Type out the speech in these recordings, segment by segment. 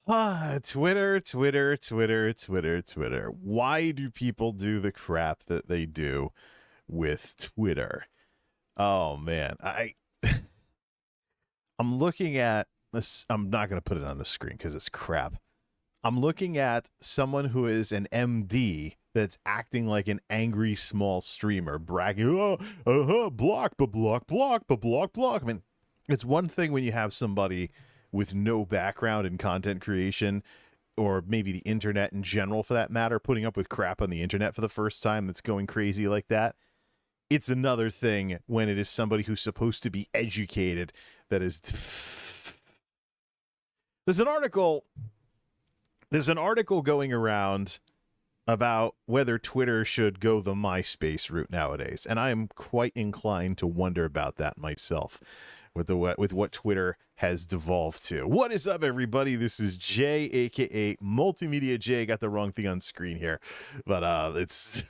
Twitter, Twitter, Twitter, Twitter, Twitter. Why do people do the crap that they do with Twitter? Oh man, I'm looking at this. I'm not going to put it on the screen because it's crap. I'm looking at someone who is an MD that's acting like an angry small streamer, bragging, block, block, block, block, block. I mean, it's one thing when you have somebody with no background in content creation, or maybe the internet in general for that matter, putting up with crap on the internet for the first time that's going crazy like that. It's another thing when it is somebody who's supposed to be educated that is. There's an article going around about whether Twitter should go the MySpace route nowadays, and I am quite inclined to wonder about that myself with what Twitter has devolved to. What is up, everybody? This is Jay, aka MultimediaJay. Got the wrong thing on screen here, but it's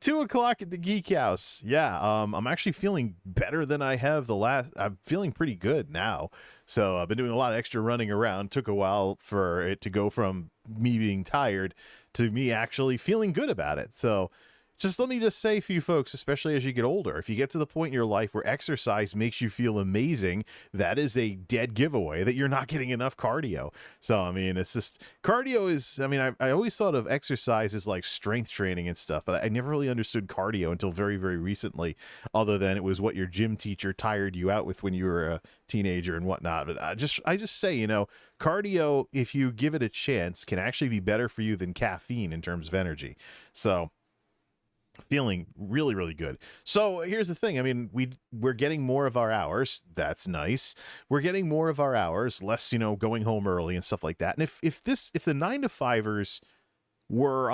2 o'clock at the Geek House. Yeah, I'm actually feeling better than I have I'm feeling pretty good now. So I've been doing a lot of extra running around. Took a while for it to go from me being tired to me actually feeling good about it. So let me say for you folks, especially as you get older, if you get to the point in your life where exercise makes you feel amazing, that is a dead giveaway that you're not getting enough cardio. So, I mean, it's just, cardio is, I mean, I always thought of exercise as like strength training and stuff, but I never really understood cardio until very, very recently, other than it was what your gym teacher tired you out with when you were a teenager and whatnot. But I just say, cardio, if you give it a chance, can actually be better for you than caffeine in terms of energy. So, feeling really, really good. So here's the thing. I mean, we're getting more of our hours. That's nice. We're getting more of our hours, less, going home early and stuff like that. And if the 9-to-5ers were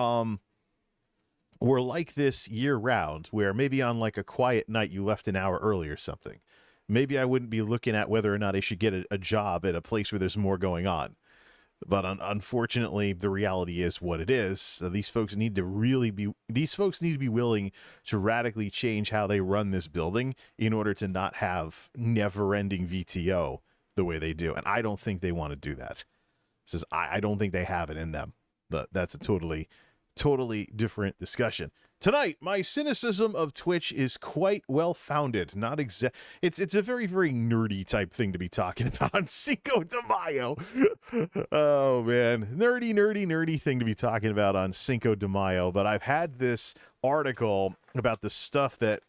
like this year round, where maybe on like a quiet night you left an hour early or something, maybe I wouldn't be looking at whether or not I should get a job at a place where there's more going on. But unfortunately, the reality is what it is. These folks need to be willing to radically change how they run this building in order to not have never-ending VTO the way they do. And I don't think they want to do that. I don't think they have it in them. But that's a totally different discussion. Tonight, my cynicism of Twitch is quite well-founded. It's a very, very nerdy type thing to be talking about on Cinco de Mayo. Oh, man. Nerdy thing to be talking about on Cinco de Mayo. But I've had this article about the stuff that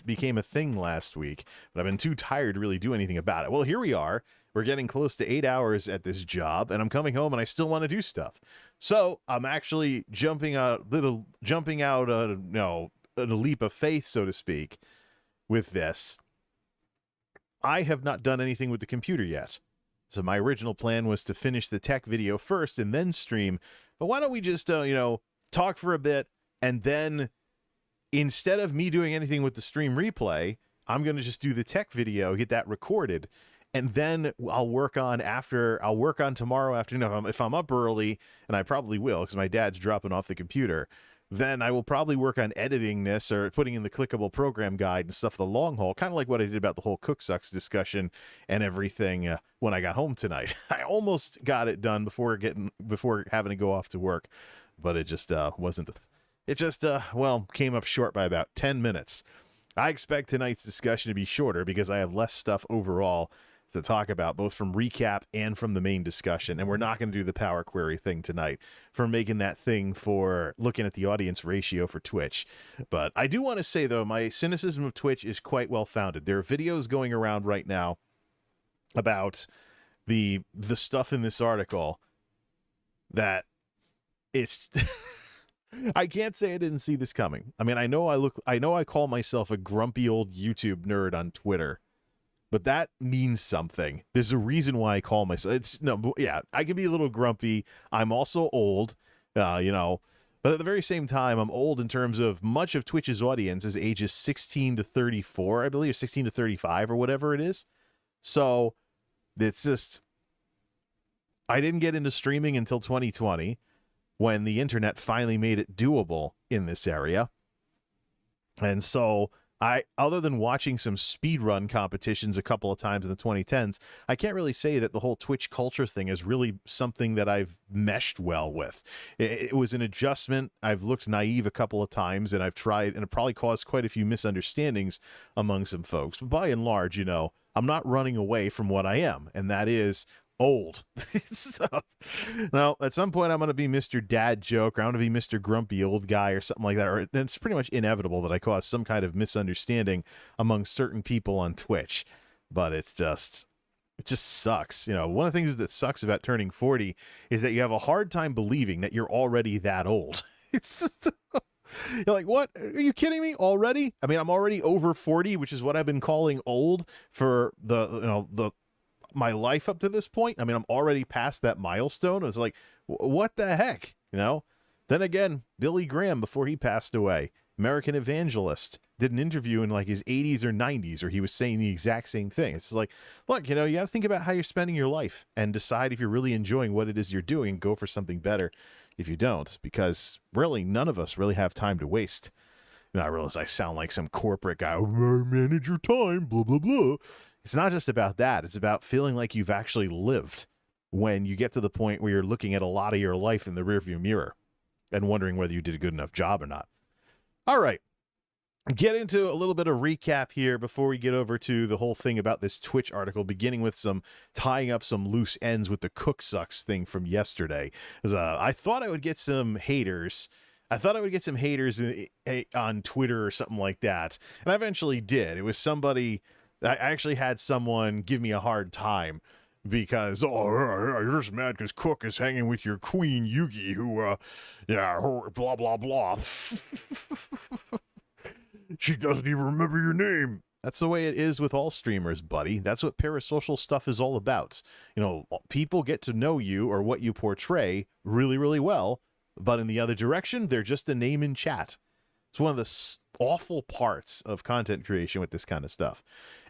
became a thing last week, but I've been too tired to really do anything about it. Well, here we are. We're getting close to 8 hours at this job, and I'm coming home and I still want to do stuff. So I'm actually jumping out a leap of faith, so to speak, with this. I have not done anything with the computer yet. So my original plan was to finish the tech video first and then stream. But why don't we just, talk for a bit, and then instead of me doing anything with the stream replay, I'm going to just do the tech video, get that recorded. And then I'll work on tomorrow afternoon. If I'm up early, and I probably will because my dad's dropping off the computer, then I will probably work on editing this or putting in the clickable program guide and stuff the long haul, kind of like what I did about the whole Cook Sucks discussion and everything when I got home tonight. I almost got it done before having to go off to work, but it just wasn't. It just came up short by about 10 minutes. I expect tonight's discussion to be shorter because I have less stuff overall to talk about, both from recap and from the main discussion. And we're not going to do the power query thing tonight for making that thing for looking at the audience ratio for Twitch. But I do want to say, though, my cynicism of Twitch is quite well founded. There are videos going around right now about the stuff in this article that it's I can't say I didn't see this coming. I mean, I know I call myself a grumpy old YouTube nerd on Twitter, but that means something. There's a reason why I call myself. I can be a little grumpy. I'm also old, but at the very same time, I'm old in terms of much of Twitch's audience is ages 16 to 34, I believe, or 16 to 35 or whatever it is. So it's just, I didn't get into streaming until 2020 when the internet finally made it doable in this area. And so Other than watching some speedrun competitions a couple of times in the 2010s, I can't really say that the whole Twitch culture thing is really something that I've meshed well with. It was an adjustment. I've looked naive a couple of times, and I've tried, and it probably caused quite a few misunderstandings among some folks. But by and large, I'm not running away from what I am, and that is old. So, now, at some point, I'm going to be Mr. Dad Joke, or I'm going to be Mr. Grumpy Old Guy, or something like that. Or it's pretty much inevitable that I cause some kind of misunderstanding among certain people on Twitch. But it just sucks. One of the things that sucks about turning 40 is that you have a hard time believing that you're already that old. You're like, what? Are you kidding me already? I mean, I'm already over 40, which is what I've been calling old for my life up to this point. I mean, I'm already past that milestone. It's like, what the heck? Then again, Billy Graham, before he passed away, American evangelist, did an interview in like his 80s or 90s where he was saying the exact same thing. It's like, look, you got to think about how you're spending your life and decide if you're really enjoying what it is you're doing and go for something better if you don't, because really none of us really have time to waste. I realize I sound like some corporate guy. Manage your time, blah, blah, blah. It's not just about that. It's about feeling like you've actually lived when you get to the point where you're looking at a lot of your life in the rearview mirror and wondering whether you did a good enough job or not. All right. Get into a little bit of recap here before we get over to the whole thing about this Twitch article, beginning with some tying up some loose ends with the Cook Sucks thing from yesterday. I thought I would get some haters. I thought I would get some haters on Twitter or something like that. And I eventually did. It was somebody... I actually had someone give me a hard time because, you're just mad because Cook is hanging with your queen, Yugi, who, blah, blah, blah. She doesn't even remember your name. That's the way it is with all streamers, buddy. That's what parasocial stuff is all about. People get to know you or what you portray really, really well, but in the other direction, they're just a name in chat. It's one of the awful parts of content creation with this kind of stuff.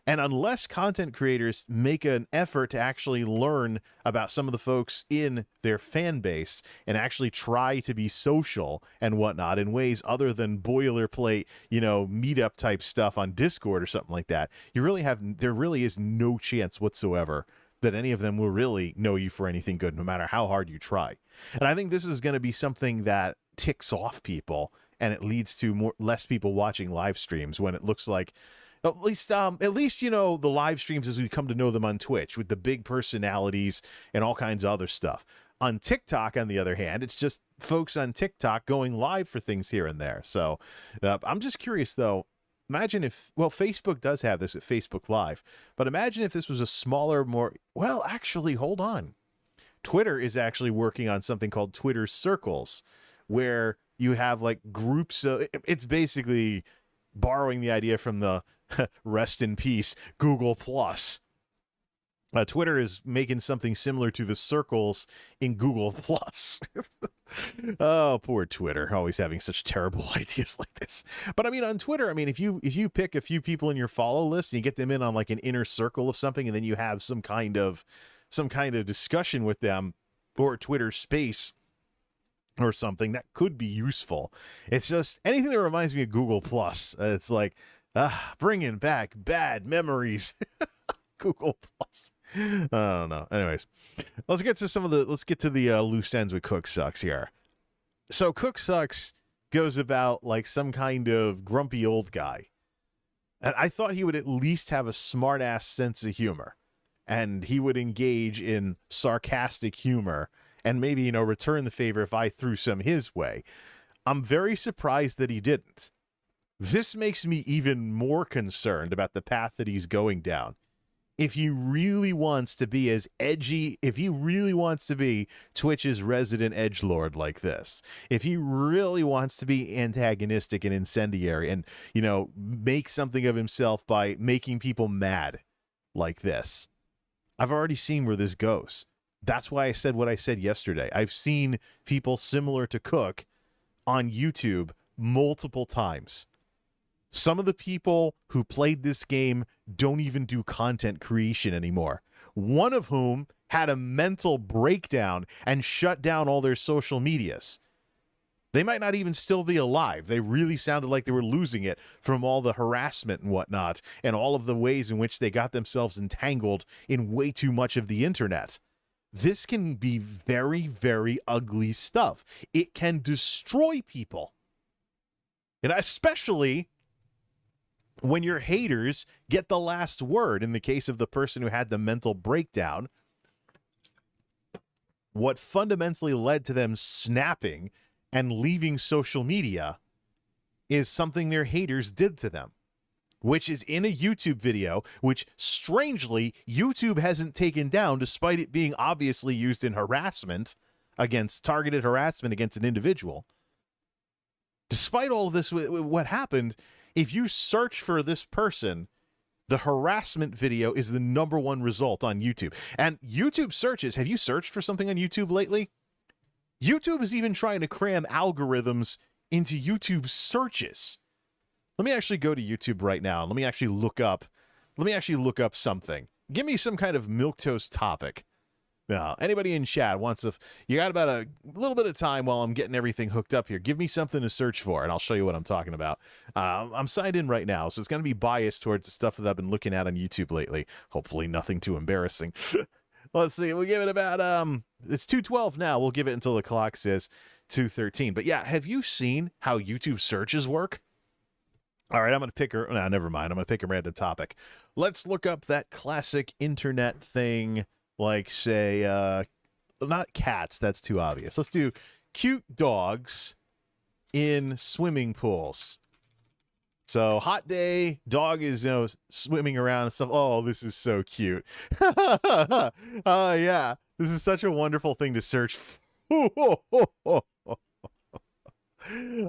And unless content creators make an effort to actually learn about some of the folks in their fan base and actually try to be social and whatnot in ways other than boilerplate, meetup type stuff on Discord or something like that, there really is no chance whatsoever that any of them will really know you for anything good, no matter how hard you try. And I think this is going to be something that ticks off people, and it leads to less people watching live streams when it looks like, at least the live streams as we come to know them on Twitch with the big personalities and all kinds of other stuff. On TikTok, on the other hand, it's just folks on TikTok going live for things here and there. So I'm just curious, though. Imagine if, Facebook does have this at Facebook Live, but imagine if this was a smaller, actually, hold on. Twitter is actually working on something called Twitter Circles, where you have like groups of, it's basically borrowing the idea from the rest in peace Google Plus. Twitter is making something similar to the circles in Google Plus. Oh, poor Twitter, always having such terrible ideas like this. But I mean, on Twitter, if you pick a few people in your follow list and you get them in on like an inner circle of something, and then you have some kind of discussion with them, or Twitter Space or something, that could be useful. It's just anything that reminds me of Google Plus. It's like bringing back bad memories. Google Plus. I don't know. Anyways, let's get to the loose ends with Cook Sucks here. So Cook Sucks goes about like some kind of grumpy old guy, and I thought he would at least have a smart ass sense of humor, and he would engage in sarcastic humor and maybe return the favor if I threw some his way. I'm very surprised that he didn't. This makes me even more concerned about the path that he's going down. If he really wants to be as edgy, if he really wants to be Twitch's resident edgelord like this, if he really wants to be antagonistic and incendiary and, make something of himself by making people mad like this, I've already seen where this goes. That's why I said what I said yesterday. I've seen people similar to Cook on YouTube multiple times. Some of the people who played this game don't even do content creation anymore. One of whom had a mental breakdown and shut down all their social medias. They might not even still be alive. They really sounded like they were losing it from all the harassment and whatnot, and all of the ways in which they got themselves entangled in way too much of the internet. This can be very, very ugly stuff. It can destroy people. And especially when your haters get the last word. In the case of the person who had the mental breakdown, what fundamentally led to them snapping and leaving social media is something their haters did to them, which is in a YouTube video, which strangely YouTube hasn't taken down despite it being obviously used in harassment against targeted harassment against an individual. Despite all of this, what happened, if you search for this person, the harassment video is the #1 result on YouTube. And YouTube searches, have you searched for something on YouTube lately? YouTube is even trying to cram algorithms into YouTube searches. Let me actually go to YouTube right now. Let me actually look up something. Give me some kind of milquetoast topic. Now, anybody in chat wants to, you got about a little bit of time while I'm getting everything hooked up here. Give me something to search for, and I'll show you what I'm talking about. I'm signed in right now, so it's going to be biased towards the stuff that I've been looking at on YouTube lately. Hopefully nothing too embarrassing. Let's see. We'll give it about, it's 2:12 now. We'll give it until the clock says 2:13. But yeah, have you seen how YouTube searches work? All right, I'm going to pick her. No, never mind. I'm going to pick a random topic. Let's look up that classic internet thing, like, say, not cats. That's too obvious. Let's do cute dogs in swimming pools. So, hot day, dog is, swimming around and stuff. Oh, this is so cute. Yeah, this is such a wonderful thing to search for.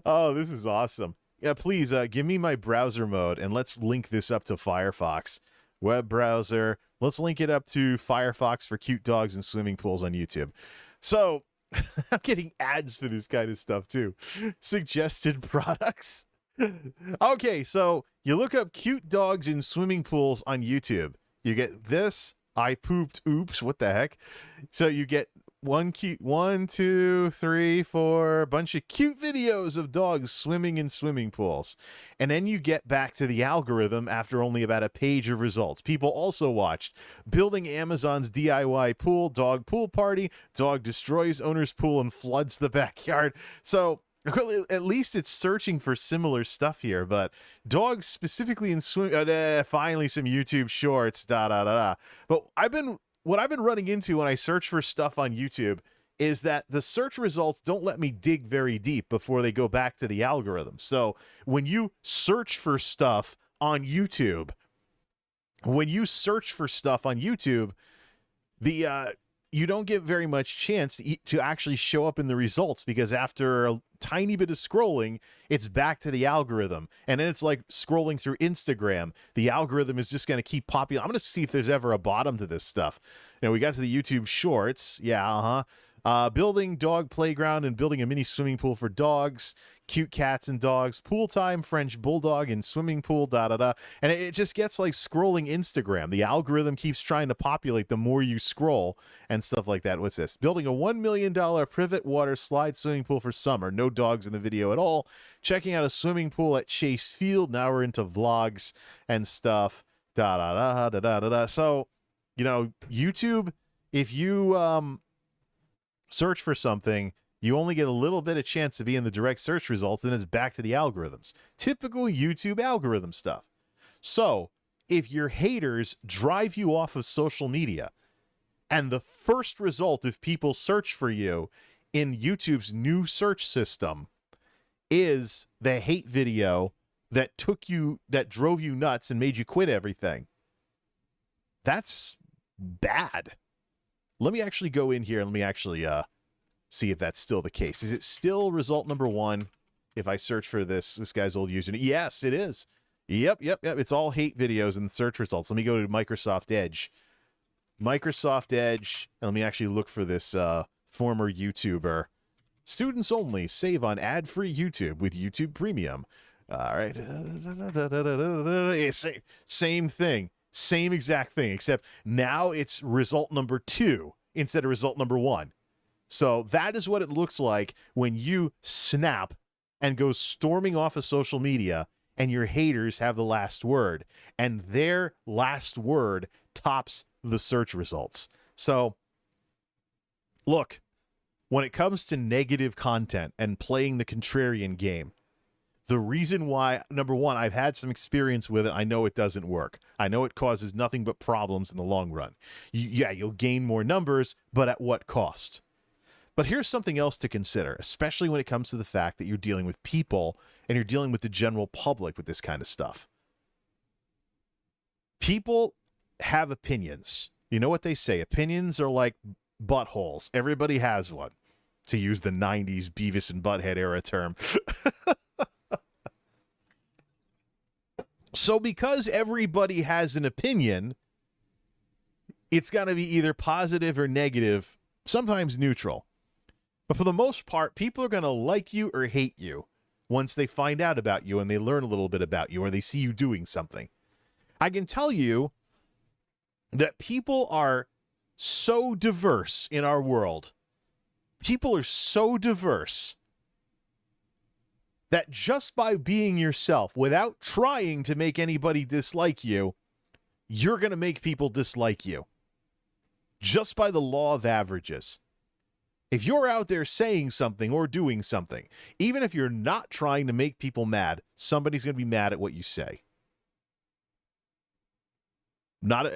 Oh, this is awesome. Yeah, please give me my browser mode, and let's link this up to Firefox. Web browser. Let's link it up to Firefox for cute dogs in swimming pools on YouTube. So, I'm getting ads for this kind of stuff, too. Suggested products. Okay, so you look up cute dogs in swimming pools on YouTube. You get this. I pooped. Oops. What the heck? So you get 1, 2, 3, 4, a bunch of cute videos of dogs swimming in swimming pools. And then you get back to the algorithm after only about a page of results. People also watched building Amazon's DIY pool, dog pool party, dog destroys owner's pool and floods the backyard. So at least it's searching for similar stuff here, but dogs specifically in swim. Finally, some YouTube shorts. But what I've been running into when I search for stuff on YouTube is that the search results don't let me dig very deep before they go back to the algorithm. So when you search for stuff on YouTube, you don't get very much chance to actually show up in the results, because after a tiny bit of scrolling, it's back to the algorithm. And then it's like scrolling through Instagram. The algorithm is just going to keep popping. I'm going to see if there's ever a bottom to this stuff. We got to the YouTube shorts. Yeah, building dog playground and building a mini swimming pool for dogs, cute cats and dogs, pool time, French bulldog and swimming pool, And it just gets like scrolling Instagram. The algorithm keeps trying to populate the more you scroll and stuff like that. What's this? Building a $1 million privet water slide swimming pool for summer. No dogs in the video at all. Checking out a swimming pool at Chase Field. Now we're into vlogs and stuff. So, YouTube, if you search for something, you only get a little bit of chance to be in the direct search results, and it's back to the algorithms. Typical YouTube algorithm stuff. So, if your haters drive you off of social media, and the first result if people search for you in YouTube's new search system is the hate video that drove you nuts and made you quit everything, that's bad. Let me actually go in here and let me actually see if that's still the case. Is it still result #1 if I search for this guy's old username? Yes, it is. Yep. It's all hate videos in the search results. Let me go to Microsoft Edge. And let me actually look for this former YouTuber. Students only. Save on ad-free YouTube with YouTube Premium. All right. Same thing. Same exact thing, except now it's result #2 instead of result #1. So that is what it looks like when you snap and go storming off of social media and your haters have the last word, and their last word tops the search results. So look, when it comes to negative content and playing the contrarian game, the reason why, number one, I've had some experience with it. I know it doesn't work. I know it causes nothing but problems in the long run. You'll gain more numbers, but at what cost? But here's something else to consider, especially when it comes to the fact that you're dealing with people and you're dealing with the general public with this kind of stuff. People have opinions. You know what they say? Opinions are like buttholes. Everybody has one, to use the 90s Beavis and Butthead era term. So because everybody has an opinion, it's going to be either positive or negative, sometimes neutral. But for the most part, people are going to like you or hate you once they find out about you and they learn a little bit about you or they see you doing something. I can tell you that people are so diverse in our world. People are so diverse that just by being yourself, without trying to make anybody dislike you, you're going to make people dislike you. Just by the law of averages. If you're out there saying something or doing something, even if you're not trying to make people mad, somebody's going to be mad at what you say. Not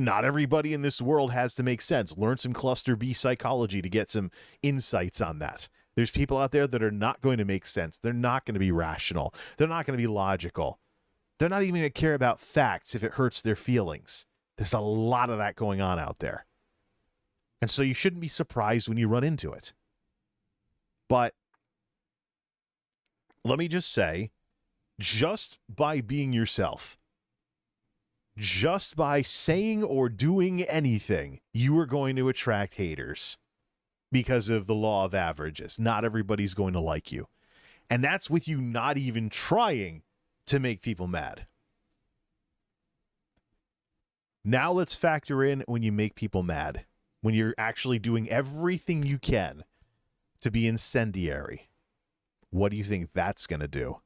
everybody in this world has to make sense. Learn some cluster B psychology to get some insights on that. There's people out there that are not going to make sense. They're not going to be rational. They're not going to be logical. They're not even going to care about facts if it hurts their feelings. There's a lot of that going on out there. And so you shouldn't be surprised when you run into it. But let me just say, just by being yourself, just by saying or doing anything, you are going to attract haters because of the law of averages. Not everybody's going to like you. And that's with you not even trying to make people mad. Now let's factor in when you make people mad. When you're actually doing everything you can to be incendiary. What do you think that's going to do?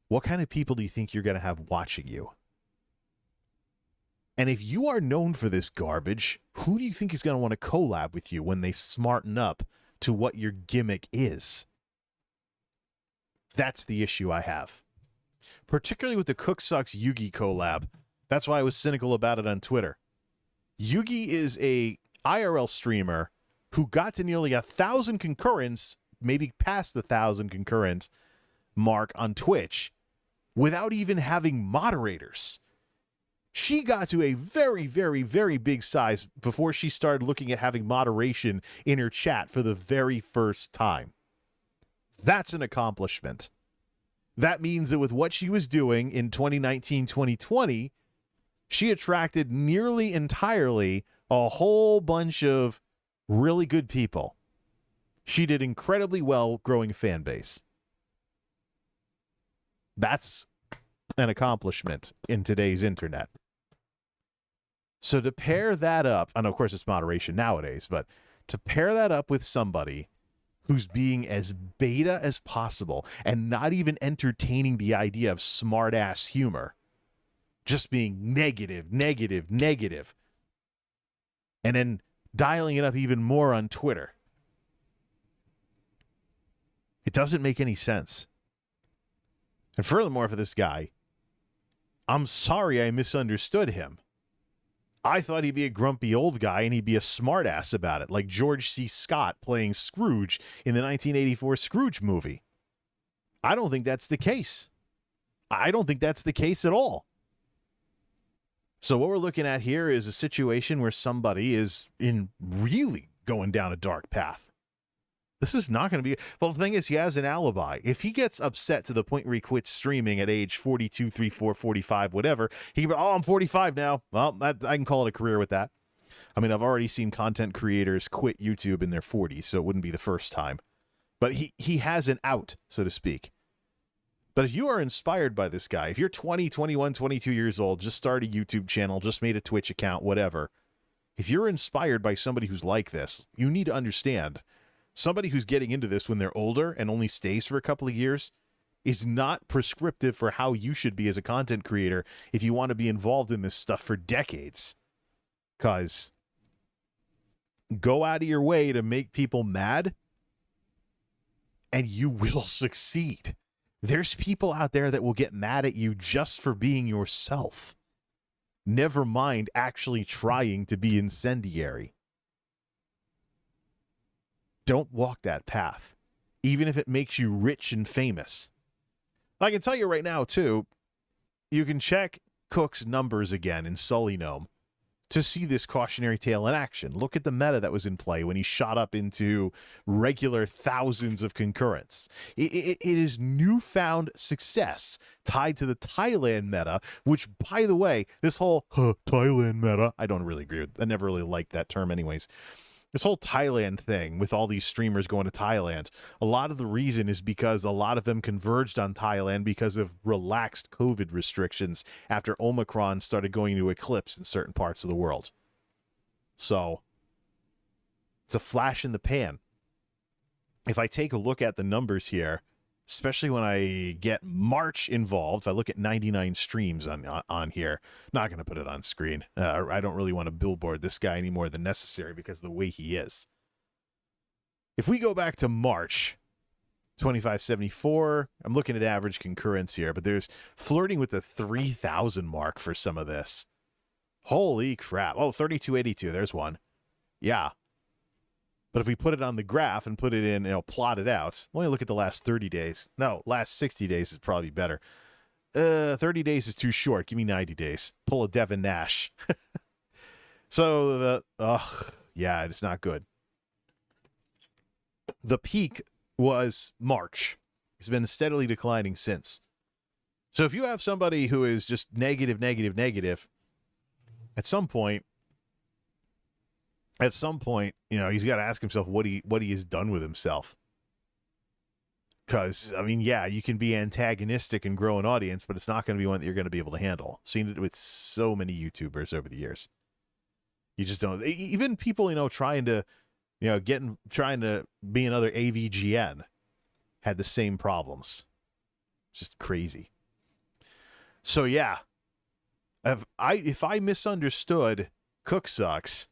What kind of people do you think you're going to have watching you? And if you are known for this garbage, who do you think is going to want to collab with you when they smarten up to what your gimmick is? That's the issue I have. Particularly with the Cook Sucks Yugi collab. That's why I was cynical about it on Twitter. Yugi is a IRL streamer who got to nearly 1,000 concurrents, maybe past the 1,000 concurrent mark on Twitch, without even having moderators. She got to a very, very, very big size before she started looking at having moderation in her chat for the very first time. That's an accomplishment. That means that with what she was doing in 2019, 2020, she attracted nearly entirely a whole bunch of really good people. She did incredibly well growing a fan base. That's an accomplishment in today's internet. So to pair that up, and of course it's moderation nowadays, but to pair that up with somebody who's being as beta as possible and not even entertaining the idea of smart-ass humor, just being negative, negative, negative, and then dialing it up even more on Twitter. It doesn't make any sense. And furthermore, for this guy, I'm sorry I misunderstood him. I thought he'd be a grumpy old guy and he'd be a smartass about it, like George C. Scott playing Scrooge in the 1984 Scrooge movie. I don't think that's the case. I don't think that's the case at all. So what we're looking at here is a situation where somebody is in really going down a dark path. This is not going to be... Well, the thing is, he has an alibi. If he gets upset to the point where he quits streaming at age 42, 34, 45, whatever, he can be, oh, I'm 45 now. Well, I can call it a career with that. I mean, I've already seen content creators quit YouTube in their 40s, so it wouldn't be the first time. But he has an out, so to speak. But if you are inspired by this guy, if you're 20, 21, 22 years old, just started a YouTube channel, just made a Twitch account, whatever, If you're inspired by somebody who's like this, you need to understand somebody who's getting into this when they're older and only stays for a couple of years is not prescriptive for how you should be as a content creator if you want to be involved in this stuff for decades. Because go out of your way to make people mad and you will succeed. There's people out there that will get mad at you just for being yourself. Never mind actually trying to be incendiary. Don't walk that path, even if it makes you rich and famous. I can tell you right now, too, you can check Cook's numbers again in Sully Gnome to see this cautionary tale in action. Look at the meta that was in play when he shot up into regular thousands of concurrents. It is newfound success tied to the Thailand meta, which, by the way, this whole Thailand meta, I don't really agree with. I never really liked that term anyways. This whole Thailand thing with all these streamers going to Thailand, a lot of the reason is because a lot of them converged on Thailand because of relaxed COVID restrictions after Omicron started going into eclipse in certain parts of the world. So, it's a flash in the pan. If I take a look at the numbers here, especially when I get March involved, if I look at 99 streams on here, not going to put it on screen. I don't really want to billboard this guy any more than necessary because of the way he is. If we go back to March 2574, I'm looking at average concurrence here, but there's flirting with the 3,000 mark for some of this. Holy crap. Oh, 3282, there's one. Yeah. But if we put it on the graph and put it in, plot it out, let me look at the last 30 days. No, last 60 days is probably better. 30 days is too short. Give me 90 days. Pull a Devin Nash. So, yeah, it's not good. The peak was March. It's been steadily declining since. So if you have somebody who is just negative, at some point, he's got to ask himself what he has done with himself. Because, yeah, you can be antagonistic and grow an audience, but it's not going to be one that you're going to be able to handle. Seen it with so many YouTubers over the years. You just don't. Even people, trying to be another AVGN had the same problems. It's just crazy. So, yeah. If I misunderstood Cook Sucks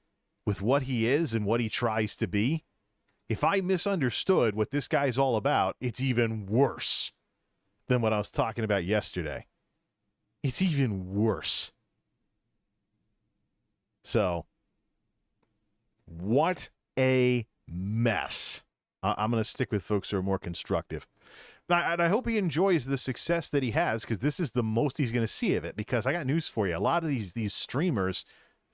with what he is and what he tries to be, if I misunderstood what this guy's all about, it's even worse than what I was talking about yesterday. It's even worse. So, what a mess. I'm going to stick with folks who are more constructive. And I hope he enjoys the success that he has, because this is the most he's going to see of it. Because I got news for you. A lot of these streamers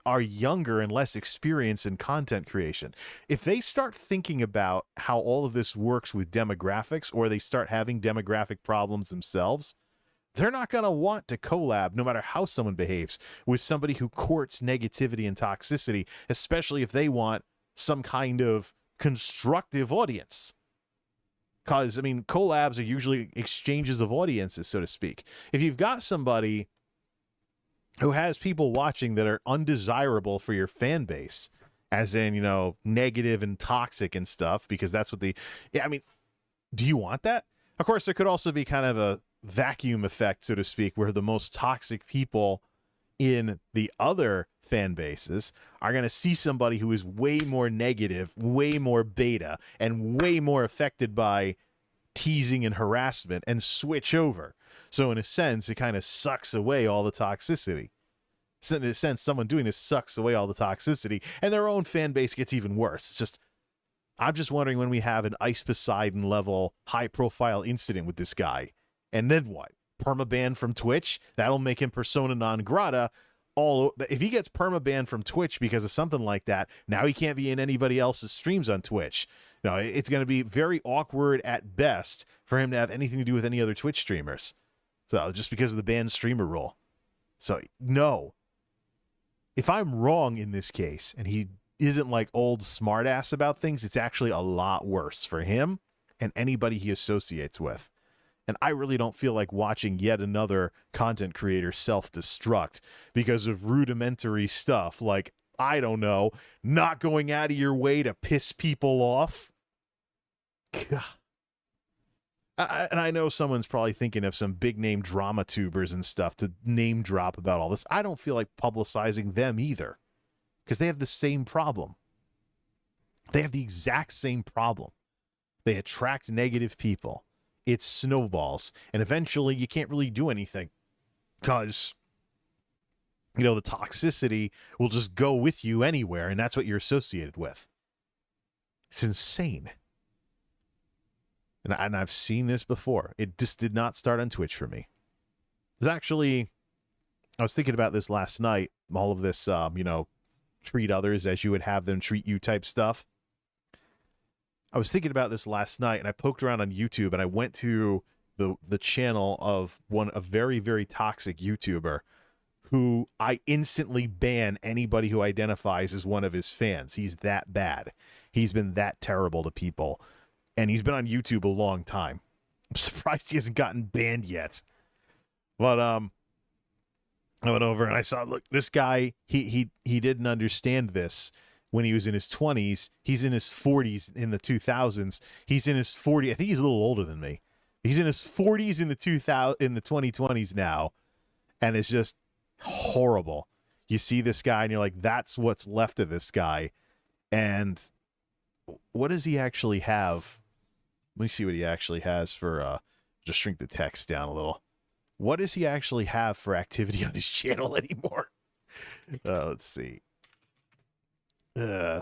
are younger and less experienced in content creation. If they start thinking about how all of this works with demographics, or they start having demographic problems themselves, they're not going to want to collab, no matter how someone behaves, with somebody who courts negativity and toxicity, especially if they want some kind of constructive audience. Because, collabs are usually exchanges of audiences, so to speak. If you've got somebody who has people watching that are undesirable for your fan base, as in, negative and toxic and stuff, because that's what do you want that? Of course, there could also be kind of a vacuum effect, so to speak, where the most toxic people in the other fan bases are going to see somebody who is way more negative, way more beta, and way more affected by teasing and harassment, and switch over. So in a sense, it kind of sucks away all the toxicity. So in a sense, someone doing this sucks away all the toxicity, and their own fan base gets even worse. It's just, I'm just wondering when we have an Ice Poseidon level high-profile incident with this guy, and then what? Permaban from Twitch? That'll make him persona non grata. If he gets permaban from Twitch because of something like that, now he can't be in anybody else's streams on Twitch. It's going to be very awkward at best for him to have anything to do with any other Twitch streamers. So just because of the banned streamer rule. So no. If I'm wrong in this case, and he isn't like old smartass about things, it's actually a lot worse for him and anybody he associates with. And I really don't feel like watching yet another content creator self-destruct because of rudimentary stuff like I don't know, not going out of your way to piss people off. God. And I know someone's probably thinking of some big name drama tubers and stuff to name drop about all this. I don't feel like publicizing them either, because they have the same problem. They have the exact same problem. They attract negative people. It snowballs. And eventually you can't really do anything because, you know, the toxicity will just go with you anywhere, and that's what you're associated with. It's insane. And I've seen this before. It just did not start on Twitch for me. There's actually, I was thinking about this last night, all of this, you know, treat others as you would have them treat you type stuff. I was thinking about this last night, and I poked around on YouTube, and I went to the channel of a very, very toxic YouTuber who I instantly ban anybody who identifies as one of his fans. He's that bad. He's been that terrible to people. And he's been on YouTube a long time. I'm surprised he hasn't gotten banned yet. But I went over and I saw, look, this guy, he didn't understand this when he was in his 20s. He's in his 40s in the 2000s. He's in his 40s. I think he's a little older than me. He's in his 40s in the 2020s now, and it's just horrible. You see this guy and you're like, that's what's left of this guy. And what does he actually have? Let me see what he actually has for, just shrink the text down a little. What does he actually have for activity on his channel anymore? Let's see.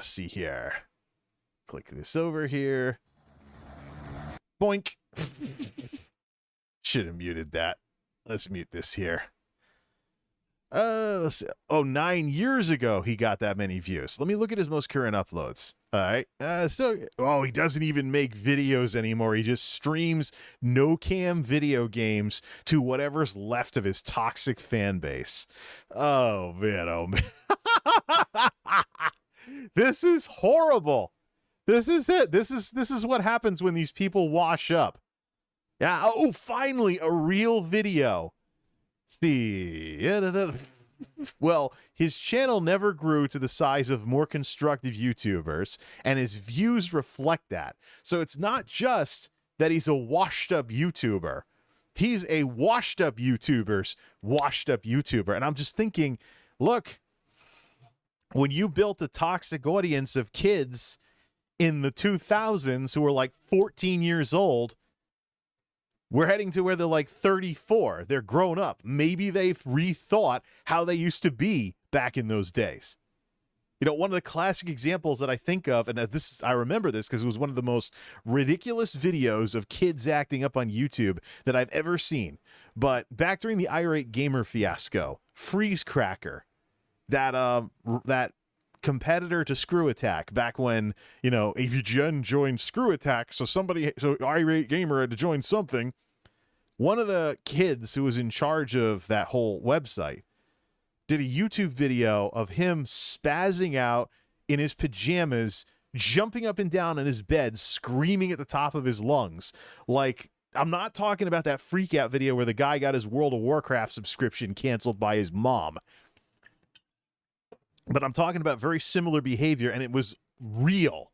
See here. Click this over here. Boink. Should have muted that. Let's mute this here. Let's see. Oh, 9 years ago he got that many views. Let me look at his most current uploads. All right. He doesn't even make videos anymore. He just streams no-cam video games to whatever's left of his toxic fan base. Oh, man. Oh, man. This is horrible. This is it. This is what happens when these people wash up. Yeah. Oh, finally, a real video. See. Well, his channel never grew to the size of more constructive YouTubers, and his views reflect that. So it's not just that he's a washed-up YouTuber. He's a washed-up YouTuber's washed-up YouTuber. And I'm just thinking, look, when you built a toxic audience of kids in the 2000s who were like 14 years old, we're heading to where they're like 34. They're grown up. Maybe they've rethought how they used to be back in those days. You know, one of the classic examples that I think of, and I remember this because it was one of the most ridiculous videos of kids acting up on YouTube that I've ever seen. But back during the Irate Gamer fiasco, Freeze Cracker, that competitor to Screw Attack, back when, you know, AVGN joined Screw Attack, so Irate Gamer had to join something. One of the kids who was in charge of that whole website did a YouTube video of him spazzing out in his pajamas, jumping up and down in his bed, screaming at the top of his lungs. Like, I'm not talking about that freak out video where the guy got his World of Warcraft subscription canceled by his mom. But I'm talking about very similar behavior, and it was real.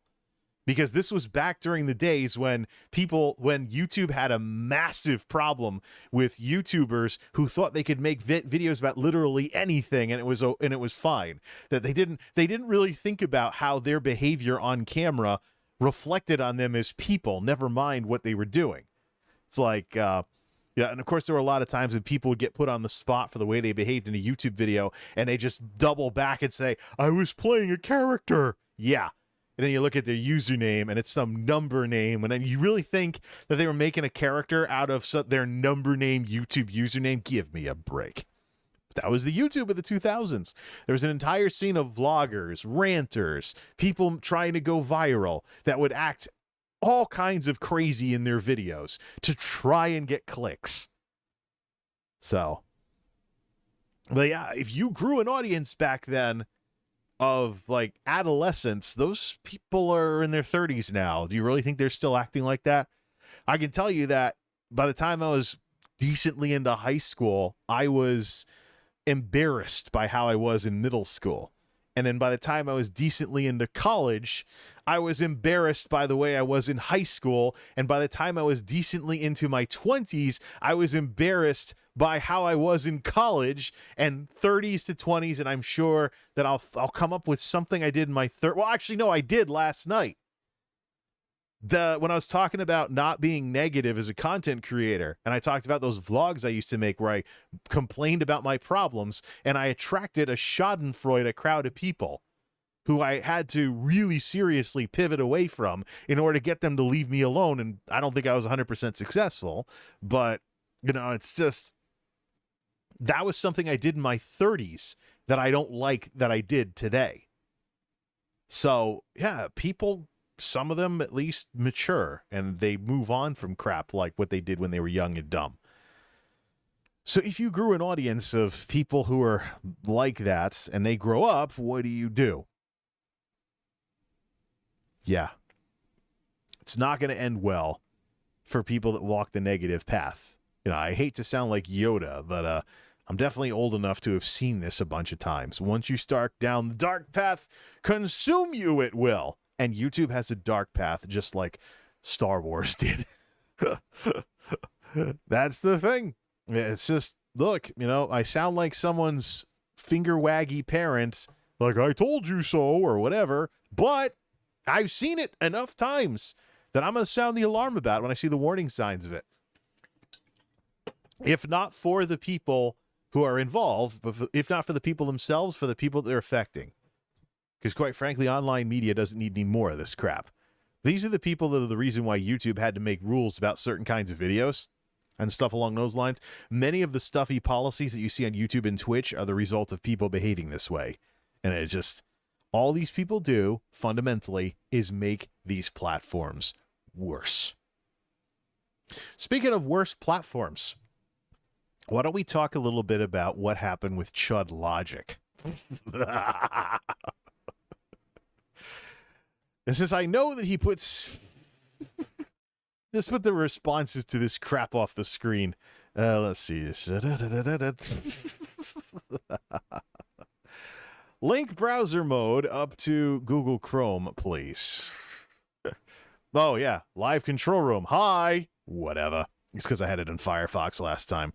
Because this was back during the days when YouTube had a massive problem with YouTubers who thought they could make videos about literally anything, and it was fine. That they didn't really think about how their behavior on camera reflected on them as people, never mind what they were doing. It's like, yeah, and of course there were a lot of times when people would get put on the spot for the way they behaved in a YouTube video, and they just double back and say, I was playing a character. Yeah. And then you look at their username, and it's some number name, and then you really think that they were making a character out of their number name YouTube username? Give me a break. But that was the YouTube of the 2000s. There was an entire scene of vloggers, ranters, people trying to go viral that would act all kinds of crazy in their videos to try and get clicks. So, but yeah, if you grew an audience back then of like adolescents, those people are in their 30s now. Do you really think they're still acting like that? I can tell you that by the time I was decently into high school, I was embarrassed by how I was in middle school. And then by the time I was decently into college, I was embarrassed by the way I was in high school. And by the time I was decently into my 20s, I was embarrassed by how I was in college, and 30s to 20s. And I'm sure that I'll come up with something I did in my well, actually, no, I did last night. When I was talking about not being negative as a content creator, and I talked about those vlogs I used to make where I complained about my problems, and I attracted a schadenfreude crowd of people who I had to really seriously pivot away from in order to get them to leave me alone. And I don't think I was 100% successful, but you know, it's just, that was something I did in my 30s that I don't like that I did today. So yeah, people, some of them at least mature and they move on from crap like what they did when they were young and dumb. So if you grew an audience of people who are like that and they grow up, what do? Yeah. It's not going to end well for people that walk the negative path. You know, I hate to sound like Yoda, but I'm definitely old enough to have seen this a bunch of times. Once you start down the dark path, consume you it will. And YouTube has a dark path just like Star Wars did. That's the thing. It's just, look, you know, I sound like someone's finger waggy parent, like I told you so or whatever, but I've seen it enough times that I'm going to sound the alarm about it when I see the warning signs of it. If not for the people who are involved, but if not for the people themselves, for the people they're affecting. Because quite frankly, online media doesn't need any more of this crap. These are the people that are the reason why YouTube had to make rules about certain kinds of videos and stuff along those lines. Many of the stuffy policies that you see on YouTube and Twitch are the result of people behaving this way. And it just, all these people do, fundamentally, is make these platforms worse. Speaking of worse platforms, why don't we talk a little bit about what happened with ChudLogic? And since I know that he puts... Just put the responses to this crap off the screen. Let's see. Link browser mode up to Google Chrome, please. Oh, yeah. Live control room. Hi. Whatever. It's because I had it in Firefox last time.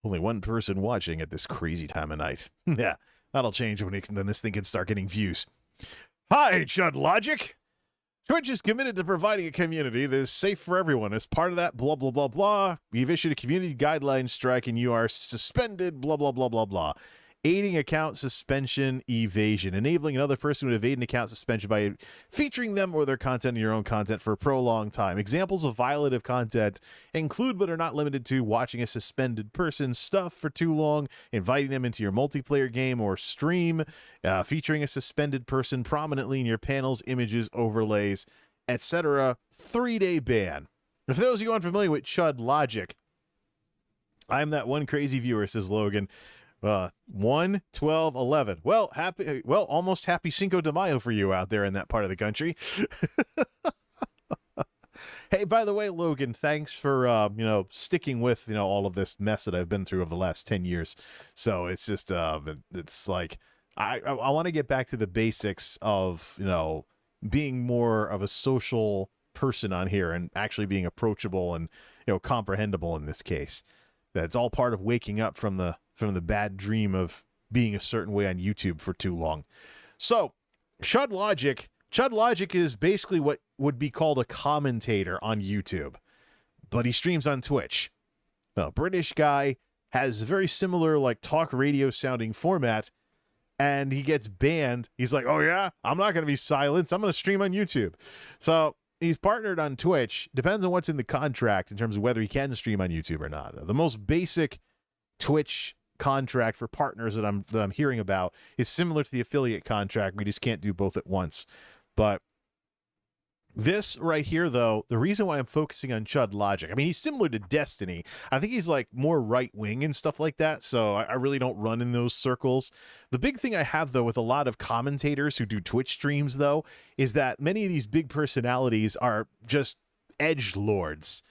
Only one person watching at this crazy time of night. Yeah, that'll change when this thing can start getting views. Hi, ChudLogic. Twitch is committed to providing a community that is safe for everyone. As part of that, blah, blah, blah, blah, we've issued a community guideline strike and you are suspended, blah, blah, blah, blah, blah. Aiding account suspension evasion. Enabling another person to evade an account suspension by featuring them or their content in your own content for a prolonged time. Examples of violative content include but are not limited to watching a suspended person's stuff for too long, inviting them into your multiplayer game or stream, featuring a suspended person prominently in your panels, images, overlays, etc. 3-day ban. For those of you unfamiliar with ChudLogic, I'm that one crazy viewer, says Logan. 1, 12, 11. Well, almost happy Cinco de Mayo for you out there in that part of the country. Hey, by the way, Logan, thanks for, sticking with, all of this mess that I've been through over the last 10 years. So it's just, it's like, I want to get back to the basics of, being more of a social person on here and actually being approachable and, comprehensible in this case. That's all part of waking up from the bad dream of being a certain way on YouTube for too long. So, ChudLogic is basically what would be called a commentator on YouTube, but he streams on Twitch. A British guy, has a very similar like talk radio sounding format, and he gets banned. He's like, oh yeah, I'm not going to be silenced. I'm going to stream on YouTube. So he's partnered on Twitch. Depends on what's in the contract in terms of whether he can stream on YouTube or not. The most basic Twitch contract for partners that I'm hearing about is similar to the affiliate contract. We just can't do both at once. But this right here, though, the reason why I'm focusing on ChudLogic, I mean, he's similar to Destiny. I think he's like more right-wing and stuff like that, so I really don't run in those circles. The big thing I have, though, with a lot of commentators who do Twitch streams, though, is that many of these big personalities are just edgelords.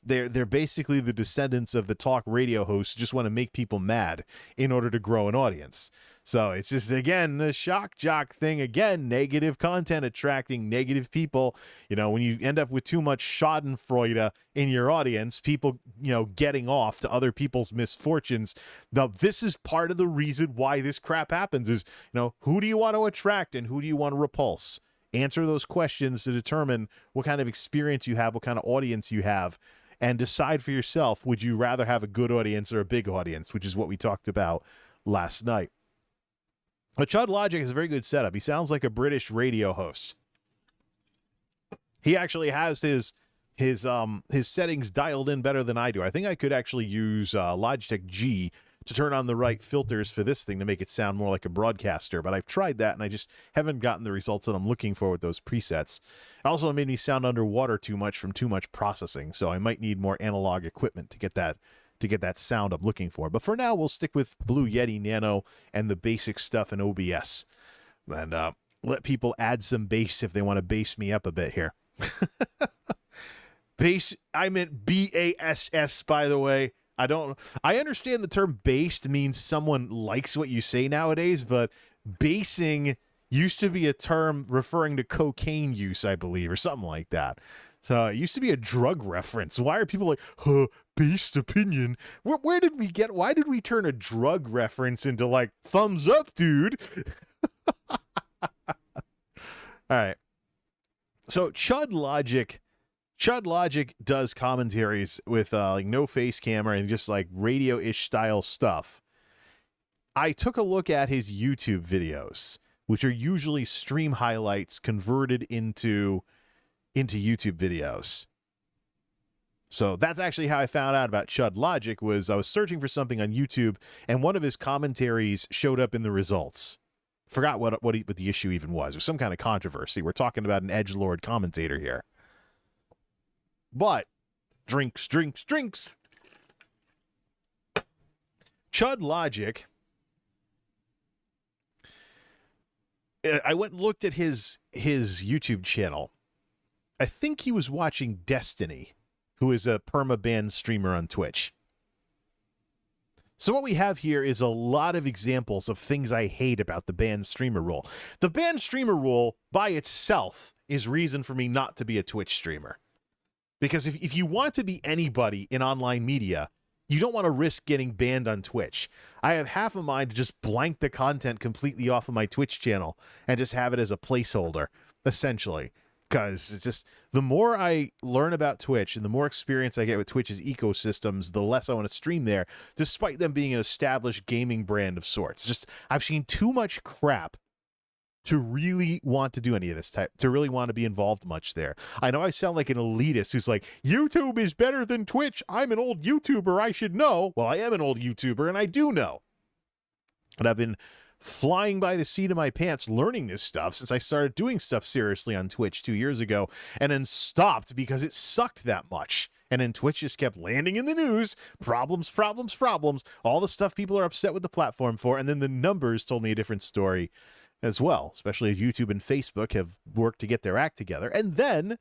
they're basically the descendants of the talk radio hosts who just want to make people mad in order to grow an audience. So it's just, again, the shock jock thing, again, negative content attracting negative people. You know, when you end up with too much schadenfreude in your audience, people, you know, getting off to other people's misfortunes. Now, this is part of the reason why this crap happens is, you know, who do you want to attract and who do you want to repulse? Answer those questions to determine what kind of experience you have, what kind of audience you have, and decide for yourself, would you rather have a good audience or a big audience, which is what we talked about last night. But ChudLogic has a very good setup. He sounds like a British radio host. He actually has his settings dialed in better than I do. I think I could actually use Logitech G to turn on the right filters for this thing to make it sound more like a broadcaster, but I've tried that and I just haven't gotten the results that I'm looking for with those presets. It also made me sound underwater too much from too much processing, so I might need more analog equipment to get that sound I'm looking for. But for now, we'll stick with Blue Yeti Nano and the basic stuff in OBS, and let people add some bass if they want to bass me up a bit here. Bass, I meant BASS, by the way. I understand the term based means someone likes what you say nowadays, but basing used to be a term referring to cocaine use, I believe, or something like that. So it used to be a drug reference. Why are people like, based opinion? Why did we turn a drug reference into like, thumbs up, dude? All right. So ChudLogic does commentaries with like no face camera and just like radio-ish style stuff. I took a look at his YouTube videos, which are usually stream highlights converted into YouTube videos. So that's actually how I found out about ChudLogic. Was I was searching for something on YouTube and one of his commentaries showed up in the results. Forgot what the issue even was. There's some kind of controversy. We're talking about an edgelord commentator here. But drinks. ChudLogic. I went and looked at his YouTube channel. I think he was watching Destiny, who is a perma-banned streamer on Twitch. So what we have here is a lot of examples of things I hate about the banned streamer rule. The banned streamer rule by itself is reason for me not to be a Twitch streamer. Because if you want to be anybody in online media, you don't want to risk getting banned on Twitch. I have half a mind to just blank the content completely off of my Twitch channel and just have it as a placeholder, essentially. Because it's just, the more I learn about Twitch and the more experience I get with Twitch's ecosystems, the less I want to stream there, despite them being an established gaming brand of sorts. Just, I've seen too much crap to really want to do any of this type, to really want to be involved much there. I know I sound like an elitist who's like, YouTube is better than Twitch. I'm an old YouTuber. I should know. Well, I am an old YouTuber, and I do know. But I've been flying by the seat of my pants learning this stuff since I started doing stuff seriously on Twitch 2 years ago, and then stopped because it sucked that much. And then Twitch just kept landing in the news, problems, all the stuff people are upset with the platform for, and then the numbers told me a different story as well, especially as YouTube and Facebook have worked to get their act together. And then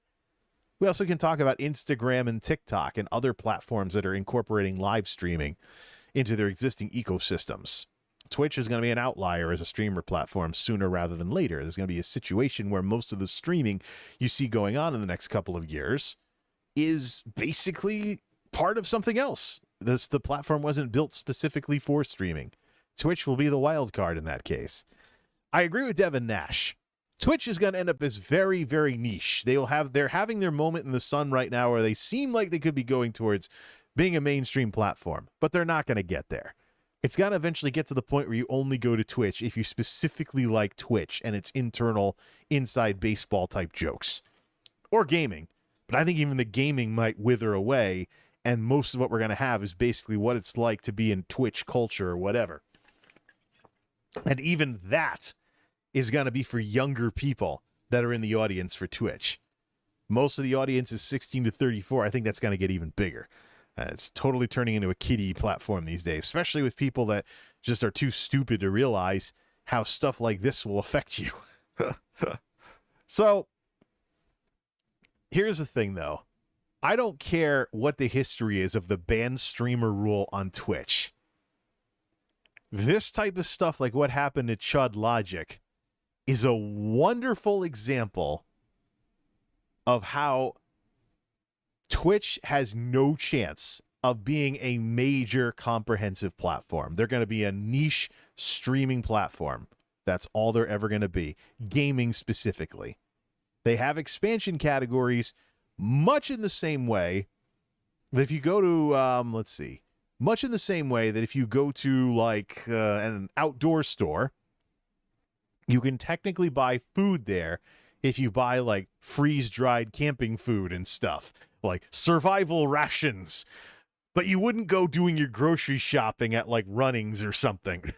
we also can talk about Instagram and TikTok and other platforms that are incorporating live streaming into their existing ecosystems. Twitch is going to be an outlier as a streamer platform sooner rather than later. There's going to be a situation where most of the streaming you see going on in the next couple of years is basically part of something else. The platform wasn't built specifically for streaming. Twitch will be the wild card in that case. I agree with Devin Nash. Twitch is going to end up as very, very niche. They're having their moment in the sun right now where they seem like they could be going towards being a mainstream platform, but they're not going to get there. It's got to eventually get to the point where you only go to Twitch if you specifically like Twitch and its internal inside baseball type jokes or gaming. But I think even the gaming might wither away, and most of what we're going to have is basically what it's like to be in Twitch culture or whatever. And even that is going to be for younger people that are in the audience for Twitch. Most of the audience is 16 to 34. I think that's going to get even bigger. It's totally turning into a kiddie platform these days, especially with people that just are too stupid to realize how stuff like this will affect you. So here's the thing, though. I don't care what the history is of the banned streamer rule on Twitch. This type of stuff, like what happened to ChudLogic, is a wonderful example of how Twitch has no chance of being a major comprehensive platform. They're going to be a niche streaming platform. That's all they're ever going to be. Gaming specifically. They have expansion categories much in the same way that if you go to, much in the same way that if you go to like an outdoor store, you can technically buy food there if you buy like freeze-dried camping food and stuff, like survival rations. But you wouldn't go doing your grocery shopping at like Runnings or something.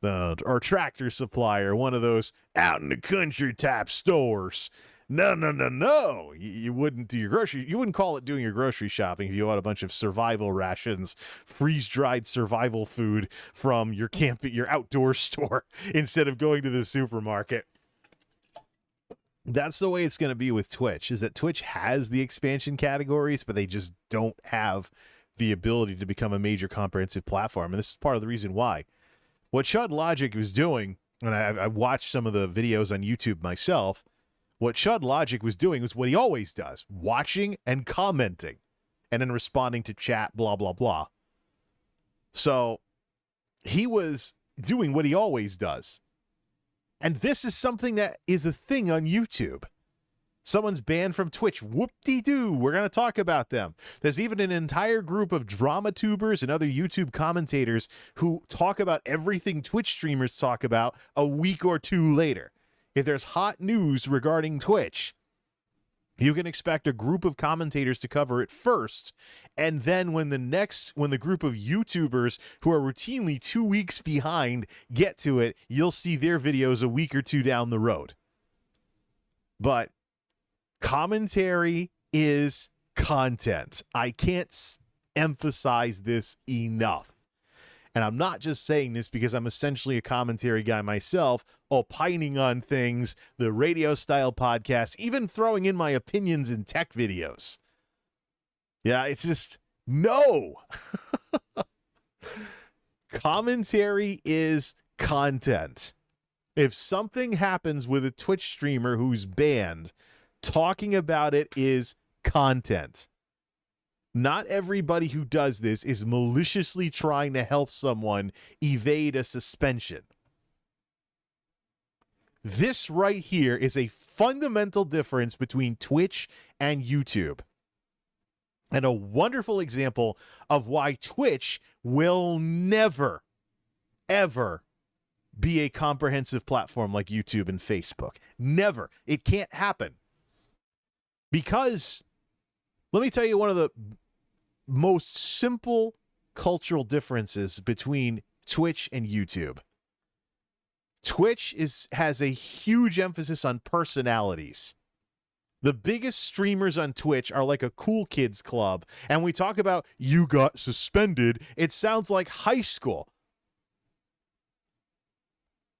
Or Tractor Supply or one of those out in the country type stores. No. You wouldn't do your grocery. You wouldn't call it doing your grocery shopping if you bought a bunch of survival rations, freeze-dried survival food from your outdoor store instead of going to the supermarket. That's the way it's going to be with Twitch, is that Twitch has the expansion categories, but they just don't have the ability to become a major comprehensive platform. And this is part of the reason why. What ChudLogic was doing, and I watched some of the videos on YouTube myself, what ChudLogic was doing was what he always does, watching and commenting, and then responding to chat, blah, blah, blah. So he was doing what he always does. And this is something that is a thing on YouTube. Someone's banned from Twitch. Whoop-de-doo. We're going to talk about them. There's even an entire group of drama tubers and other YouTube commentators who talk about everything Twitch streamers talk about a week or two later. If there's hot news regarding Twitch, you can expect a group of commentators to cover it first, and then when the group of YouTubers who are routinely 2 weeks behind get to it, you'll see their videos a week or two down the road. But commentary is content. I can't emphasize this enough. And I'm not just saying this because I'm essentially a commentary guy myself, opining on things, the radio style podcast, even throwing in my opinions in tech videos. Yeah, it's just, no. Commentary is content. If something happens with a Twitch streamer who's banned, talking about it is content. Not everybody who does this is maliciously trying to help someone evade a suspension. This right here is a fundamental difference between Twitch and YouTube. And a wonderful example of why Twitch will never, ever be a comprehensive platform like YouTube and Facebook. Never. It can't happen. Because, let me tell you one of the most simple cultural differences between Twitch and YouTube. Twitch has a huge emphasis on personalities. The biggest streamers on Twitch are like a cool kids club, and we talk about you got suspended, it sounds like high school.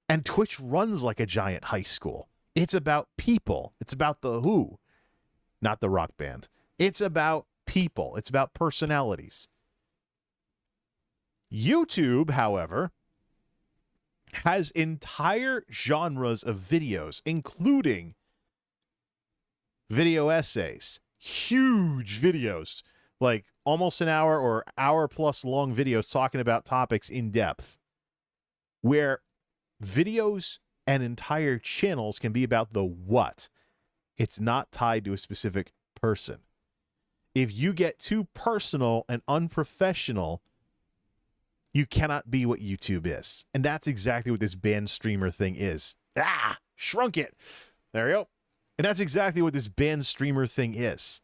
And Twitch runs like a giant high school. It's about people. It's about the Who, not the rock band. It's about people. It's about personalities. YouTube, however, has entire genres of videos, including video essays, huge videos, like almost an hour or hour plus long videos talking about topics in depth, where videos and entire channels can be about the what. It's not tied to a specific person. If you get too personal and unprofessional, you cannot be what YouTube is. And that's exactly what this banned streamer thing is. Shrunk it. There we go. And that's exactly what this banned streamer thing is.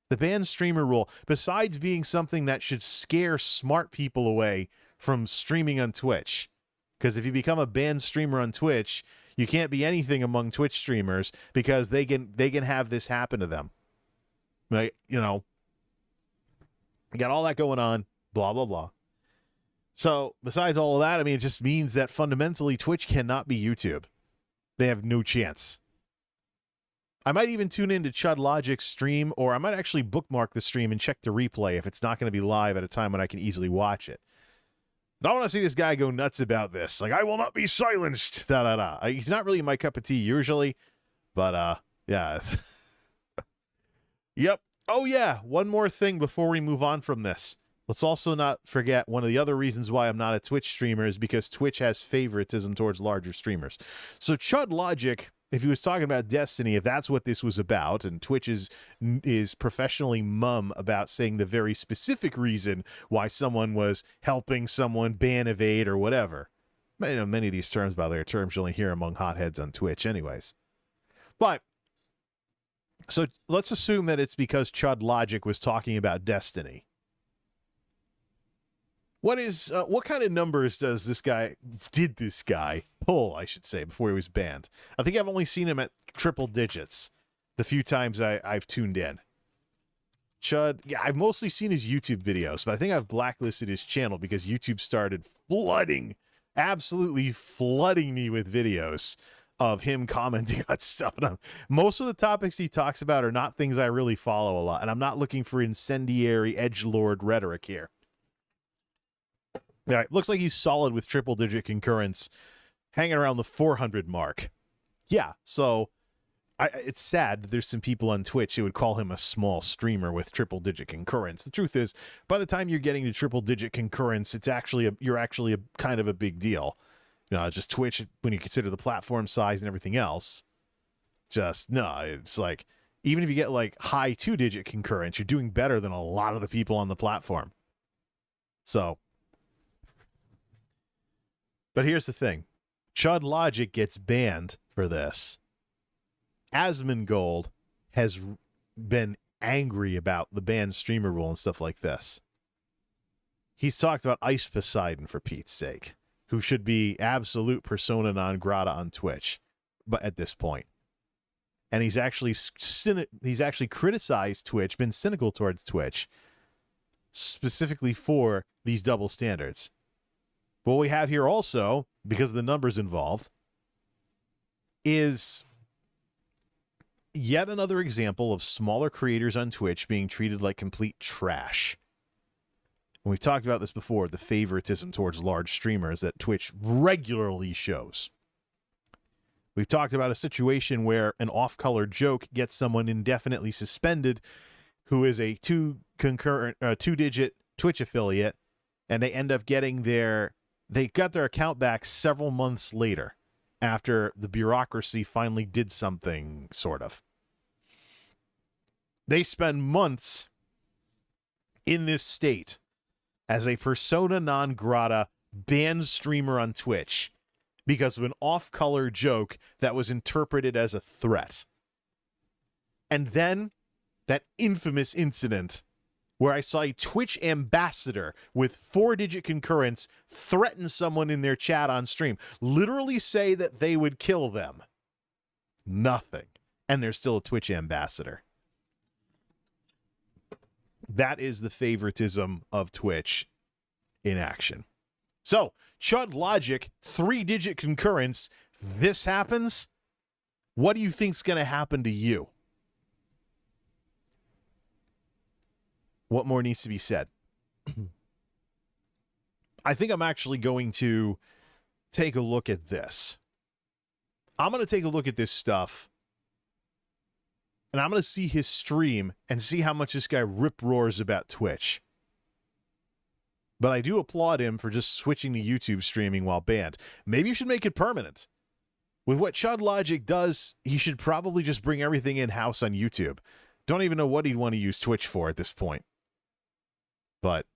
The banned streamer rule, besides being something that should scare smart people away from streaming on Twitch, because if you become a banned streamer on Twitch, you can't be anything among Twitch streamers because they can have this happen to them. Like, you know, you got all that going on, blah, blah, blah. So besides all of that, I mean, it just means that fundamentally Twitch cannot be YouTube. They have no chance. I might even tune into ChudLogic's stream, or I might actually bookmark the stream and check the replay if it's not going to be live at a time when I can easily watch it. But I want to see this guy go nuts about this. Like, I will not be silenced. Da da da. He's not really my cup of tea usually, but yeah. Yep. Oh yeah. One more thing before we move on from this. Let's also not forget one of the other reasons why I'm not a Twitch streamer is because Twitch has favoritism towards larger streamers. So ChudLogic, if he was talking about Destiny, if that's what this was about, and Twitch is professionally mum about saying the very specific reason why someone was helping someone ban evade or whatever. You know, many of these terms, by the way, are terms you only hear among hotheads on Twitch anyways. But, so let's assume that it's because ChudLogic was talking about Destiny. What kind of numbers did this guy pull, I should say, before he was banned? I think I've only seen him at triple digits the few times I've tuned in. Chud, yeah, I've mostly seen his YouTube videos, but I think I've blacklisted his channel because YouTube started absolutely flooding me with videos of him commenting on stuff. And most of the topics he talks about are not things I really follow a lot, and I'm not looking for incendiary edgelord rhetoric here. All right, looks like he's solid with triple-digit concurrence, hanging around the 400 mark. Yeah, so it's sad that there's some people on Twitch who would call him a small streamer with triple-digit concurrence. The truth is, by the time you're getting to triple-digit concurrence, you're actually a kind of a big deal. You know, just Twitch, when you consider the platform size and everything else, it's like, even if you get like high 2-digit concurrence, you're doing better than a lot of the people on the platform. So, but here's the thing. ChudLogic gets banned for this. Asmongold has been angry about the banned streamer rule and stuff like this. He's talked about Ice Poseidon, for Pete's sake, who should be absolute persona non grata on Twitch, but at this point. And he's actually criticized Twitch, been cynical towards Twitch, specifically for these double standards. What we have here also, because of the numbers involved, is yet another example of smaller creators on Twitch being treated like complete trash. And we've talked about this before, the favoritism towards large streamers that Twitch regularly shows. We've talked about a situation where an off-color joke gets someone indefinitely suspended who is a two-digit Twitch affiliate, and they end up getting they got their account back several months later after the bureaucracy finally did something, sort of. They spend months in this state as a persona non grata banned streamer on Twitch because of an off-color joke that was interpreted as a threat. And then that infamous incident where I saw a Twitch ambassador with 4-digit concurrence threaten someone in their chat on stream, literally say that they would kill them. Nothing. And they're still a Twitch ambassador. That is the favoritism of Twitch in action. So, ChudLogic, 3-digit concurrence, this happens. What do you think's going to happen to you? What more needs to be said? I think I'm actually going to take a look at this. I'm going to take a look at this stuff, and I'm going to see his stream and see how much this guy rip-roars about Twitch. But I do applaud him for just switching to YouTube streaming while banned. Maybe you should make it permanent. With what ChudLogic does, he should probably just bring everything in-house on YouTube. Don't even know what he'd want to use Twitch for at this point. But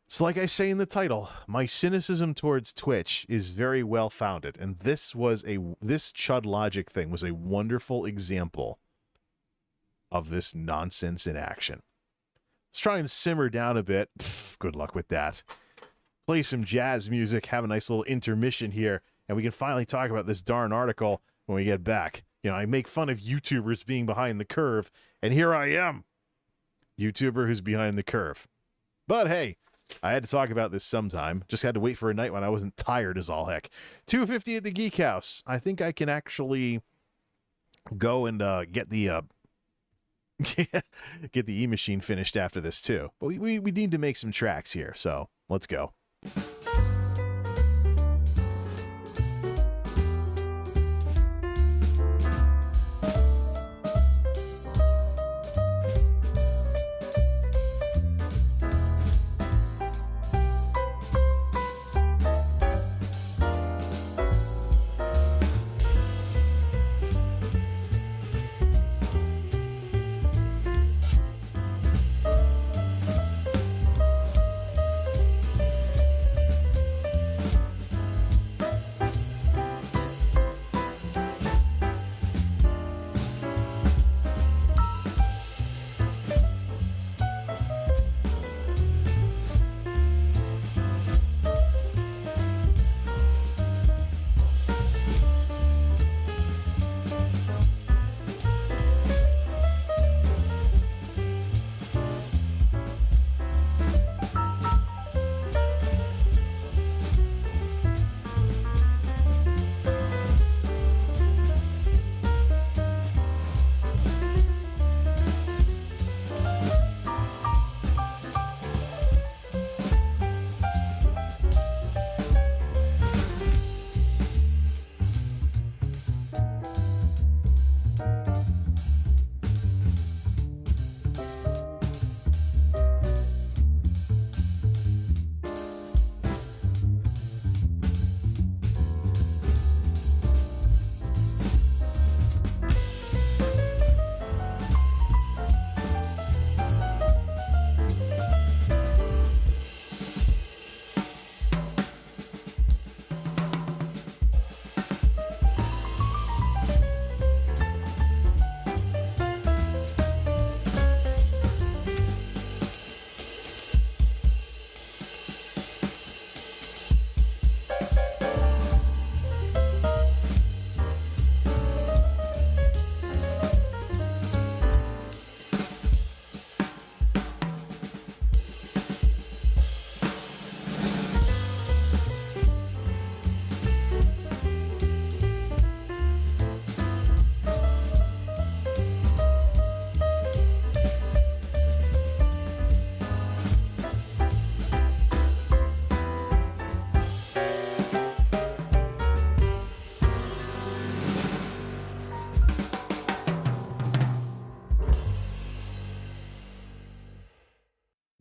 it's like I say in the title, my cynicism towards Twitch is very well founded, and this ChudLogic thing was a wonderful example of this nonsense in action. Let's try and simmer down a bit. Good luck with that. Play some jazz music, have a nice little intermission here, and we can finally talk about this darn article when we get back. You know, I make fun of YouTubers being behind the curve, and here I am. YouTuber who's behind the curve. But hey, I had to talk about this sometime. Just had to wait for a night when I wasn't tired as all heck. 250 at the Geek House. I think I can actually go and get the get the E-Machine finished after this too. But we need to make some tracks here, so let's go.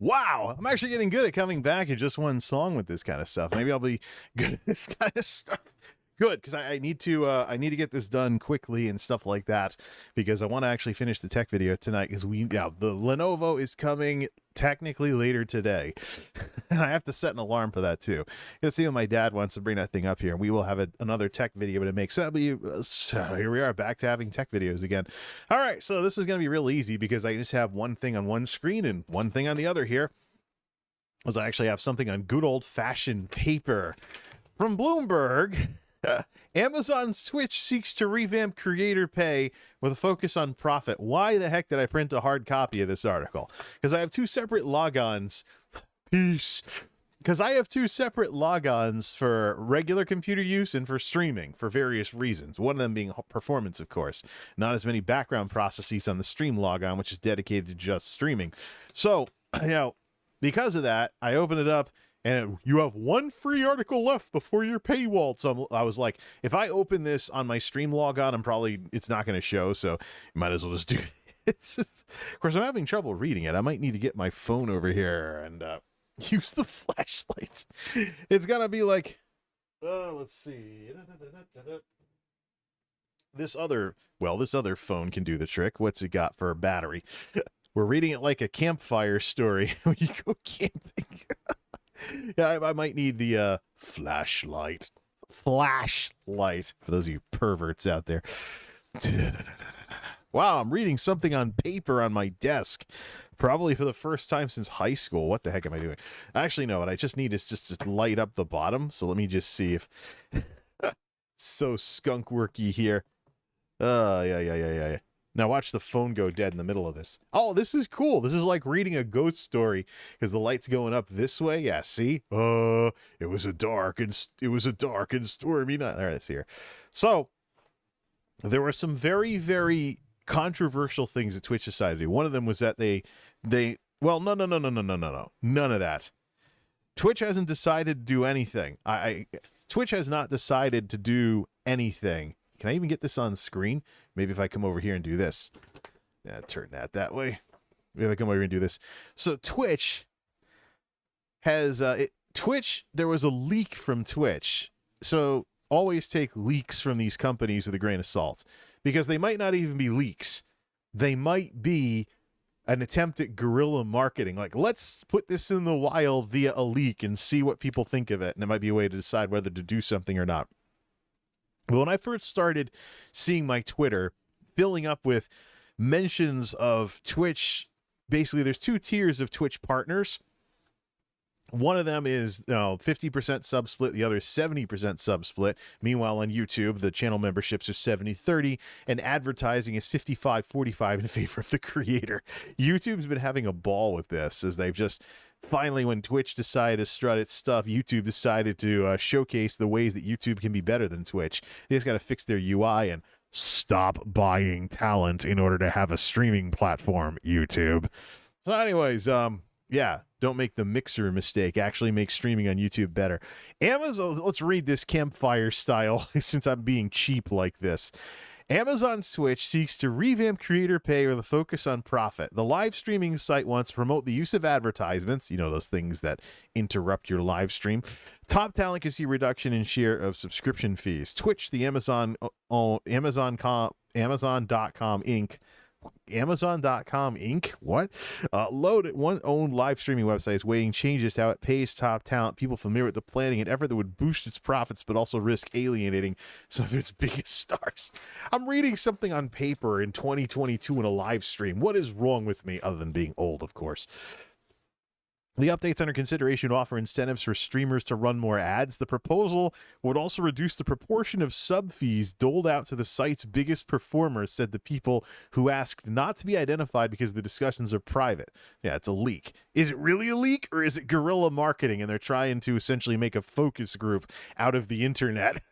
Wow, I'm actually getting good at coming back in just one song with this kind of stuff. Maybe I'll be good at this kind of stuff. Good, because I need to get this done quickly and stuff like that, because I want to actually finish the tech video tonight, because the Lenovo is coming technically later today. And I have to set an alarm for that too. Let's see when my dad wants to bring that thing up here, and we will have another tech video to make. So here we are, back to having tech videos again. All right, so this is going to be real easy, because I just have one thing on one screen and one thing on the other here. As I actually have something on good old-fashioned paper from Bloomberg. Amazon Switch seeks to revamp creator pay with a focus on profit. Why the heck did I print a hard copy of this article? Because I have two separate logons. Peace. Because I have two separate logons for regular computer use and for streaming for various reasons. One of them being performance, of course. Not as many background processes on the stream logon, which is dedicated to just streaming. So, because of that, I open it up, and you have one free article left before your paywall. So I was like, if I open this on my stream logon, it's not going to show. So you might as well just do this. Of course, I'm having trouble reading it. I might need to get my phone over here and use the flashlights. It's going to be like, let's see. This other phone can do the trick. What's it got for a battery? We're reading it like a campfire story when you go camping. Yeah, I might need the flashlight for those of you perverts out there. Wow, I'm reading something on paper on my desk, probably for the first time since high school. What the heck am I doing? Actually, no, what I just need is just to light up the bottom. So let me just see if so skunk worky here. Yeah. Now watch the phone go dead in the middle of this. Oh, this is cool. This is like reading a ghost story because the light's going up this way. Yeah, see? It was a dark and stormy night. All right, let's see here. So there were some very, very controversial things that Twitch decided to do. One of them was that well, no, none of that. Twitch hasn't decided to do anything. Twitch has not decided to do anything. Can I even get this on screen? Maybe if I come over here and do this. Yeah, turn that way. Maybe if I come over here and do this. So Twitch has there was a leak from Twitch. So always take leaks from these companies with a grain of salt, because they might not even be leaks. They might be an attempt at guerrilla marketing. Like, let's put this in the wild via a leak and see what people think of it. And it might be a way to decide whether to do something or not. But when I first started seeing my Twitter filling up with mentions of Twitch, basically there's two tiers of Twitch partners. One of them is 50% sub split. The other is 70% sub split. Meanwhile, on YouTube, the channel memberships are 70-30 and advertising is 55-45 in favor of the creator. YouTube's been having a ball with this, as they've just finally, when Twitch decided to strut its stuff, YouTube decided to showcase the ways that YouTube can be better than Twitch. They just got to fix their UI and stop buying talent in order to have a streaming platform, YouTube. So anyways, yeah, don't make the Mixer mistake. Actually make streaming on YouTube better. Amazon, let's read this campfire style since I'm being cheap like this. Amazon Switch seeks to revamp creator pay with a focus on profit. The live streaming site wants to promote the use of advertisements, you know, those things that interrupt your live stream. Top talent can see reduction in share of subscription fees. Twitch, the Amazon.com Inc. Amazon.com Inc. What? One own live streaming website is weighing changes to how it pays top talent, people familiar with the planning and effort that would boost its profits but also risk alienating some of its biggest stars. I'm reading something on paper in 2022 in a live stream. What is wrong with me, other than being old, of course? The updates under consideration offer incentives for streamers to run more ads. The proposal would also reduce the proportion of sub fees doled out to the site's biggest performers, said the people who asked not to be identified because the discussions are private. Yeah, it's a leak. Is it really a leak, or is it guerrilla marketing and they're trying to essentially make a focus group out of the internet?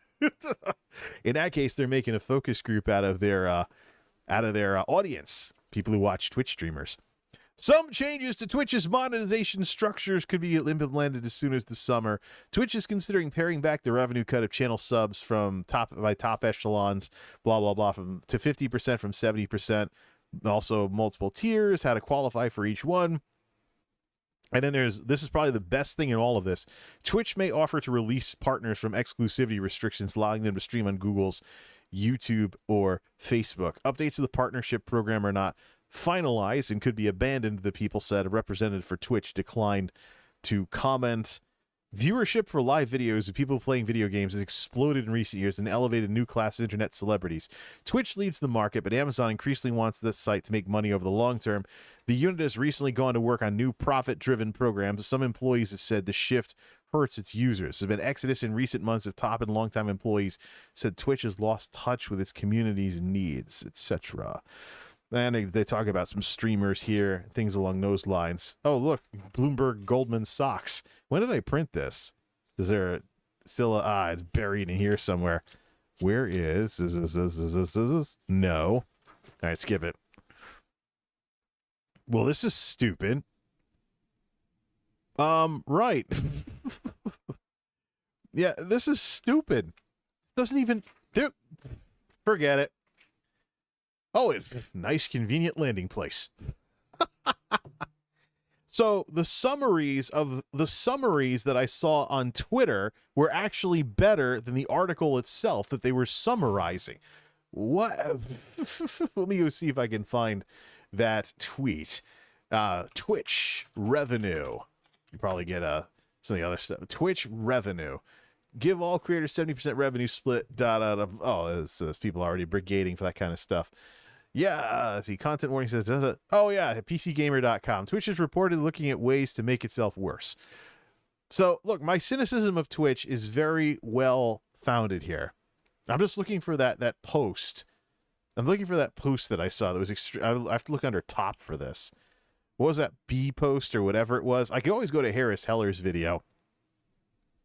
In that case, they're making a focus group out of their audience, people who watch Twitch streamers. Some changes to Twitch's monetization structures could be implemented as soon as the summer. Twitch is considering paring back the revenue cut of channel subs from top echelons, blah, blah, blah, to 50% from 70%. Also, multiple tiers, how to qualify for each one. And then this is probably the best thing in all of this. Twitch may offer to release partners from exclusivity restrictions, allowing them to stream on Google's YouTube or Facebook. Updates to the partnership program are not finalized and could be abandoned, the people said. A representative for Twitch declined to comment. Viewership for live videos of people playing video games has exploded in recent years and elevated a new class of internet celebrities. Twitch leads the market, but Amazon increasingly wants this site to make money over the long term. The unit has recently gone to work on new profit-driven programs. Some employees have said the shift hurts its users. There's been exodus in recent months of top and longtime employees, said Twitch has lost touch with its community's needs, etc. And they talk about some streamers here, things along those lines. Oh, look, Bloomberg Goldman socks. When did I print this? Is there still it's buried in here somewhere. Where is no. All right, skip it. Well, this is stupid. Right. Yeah, this is stupid. It doesn't even forget it. Oh, nice, convenient landing place. So the summaries that I saw on Twitter were actually better than the article itself that they were summarizing. What? Let me go see if I can find that tweet. Twitch revenue. You probably get some of the other stuff. Twitch revenue. Give all creators 70% revenue split. Oh, there's people already brigading for that kind of stuff. Yeah, see, content warning says, oh yeah, PCGamer.com. Twitch is reported looking at ways to make itself worse. So, look, my cynicism of Twitch is very well founded here. I'm just looking for that post. I'm looking for that post that I saw that was I have to look under top for this. What was that B post or whatever it was? I could always go to Harris Heller's video.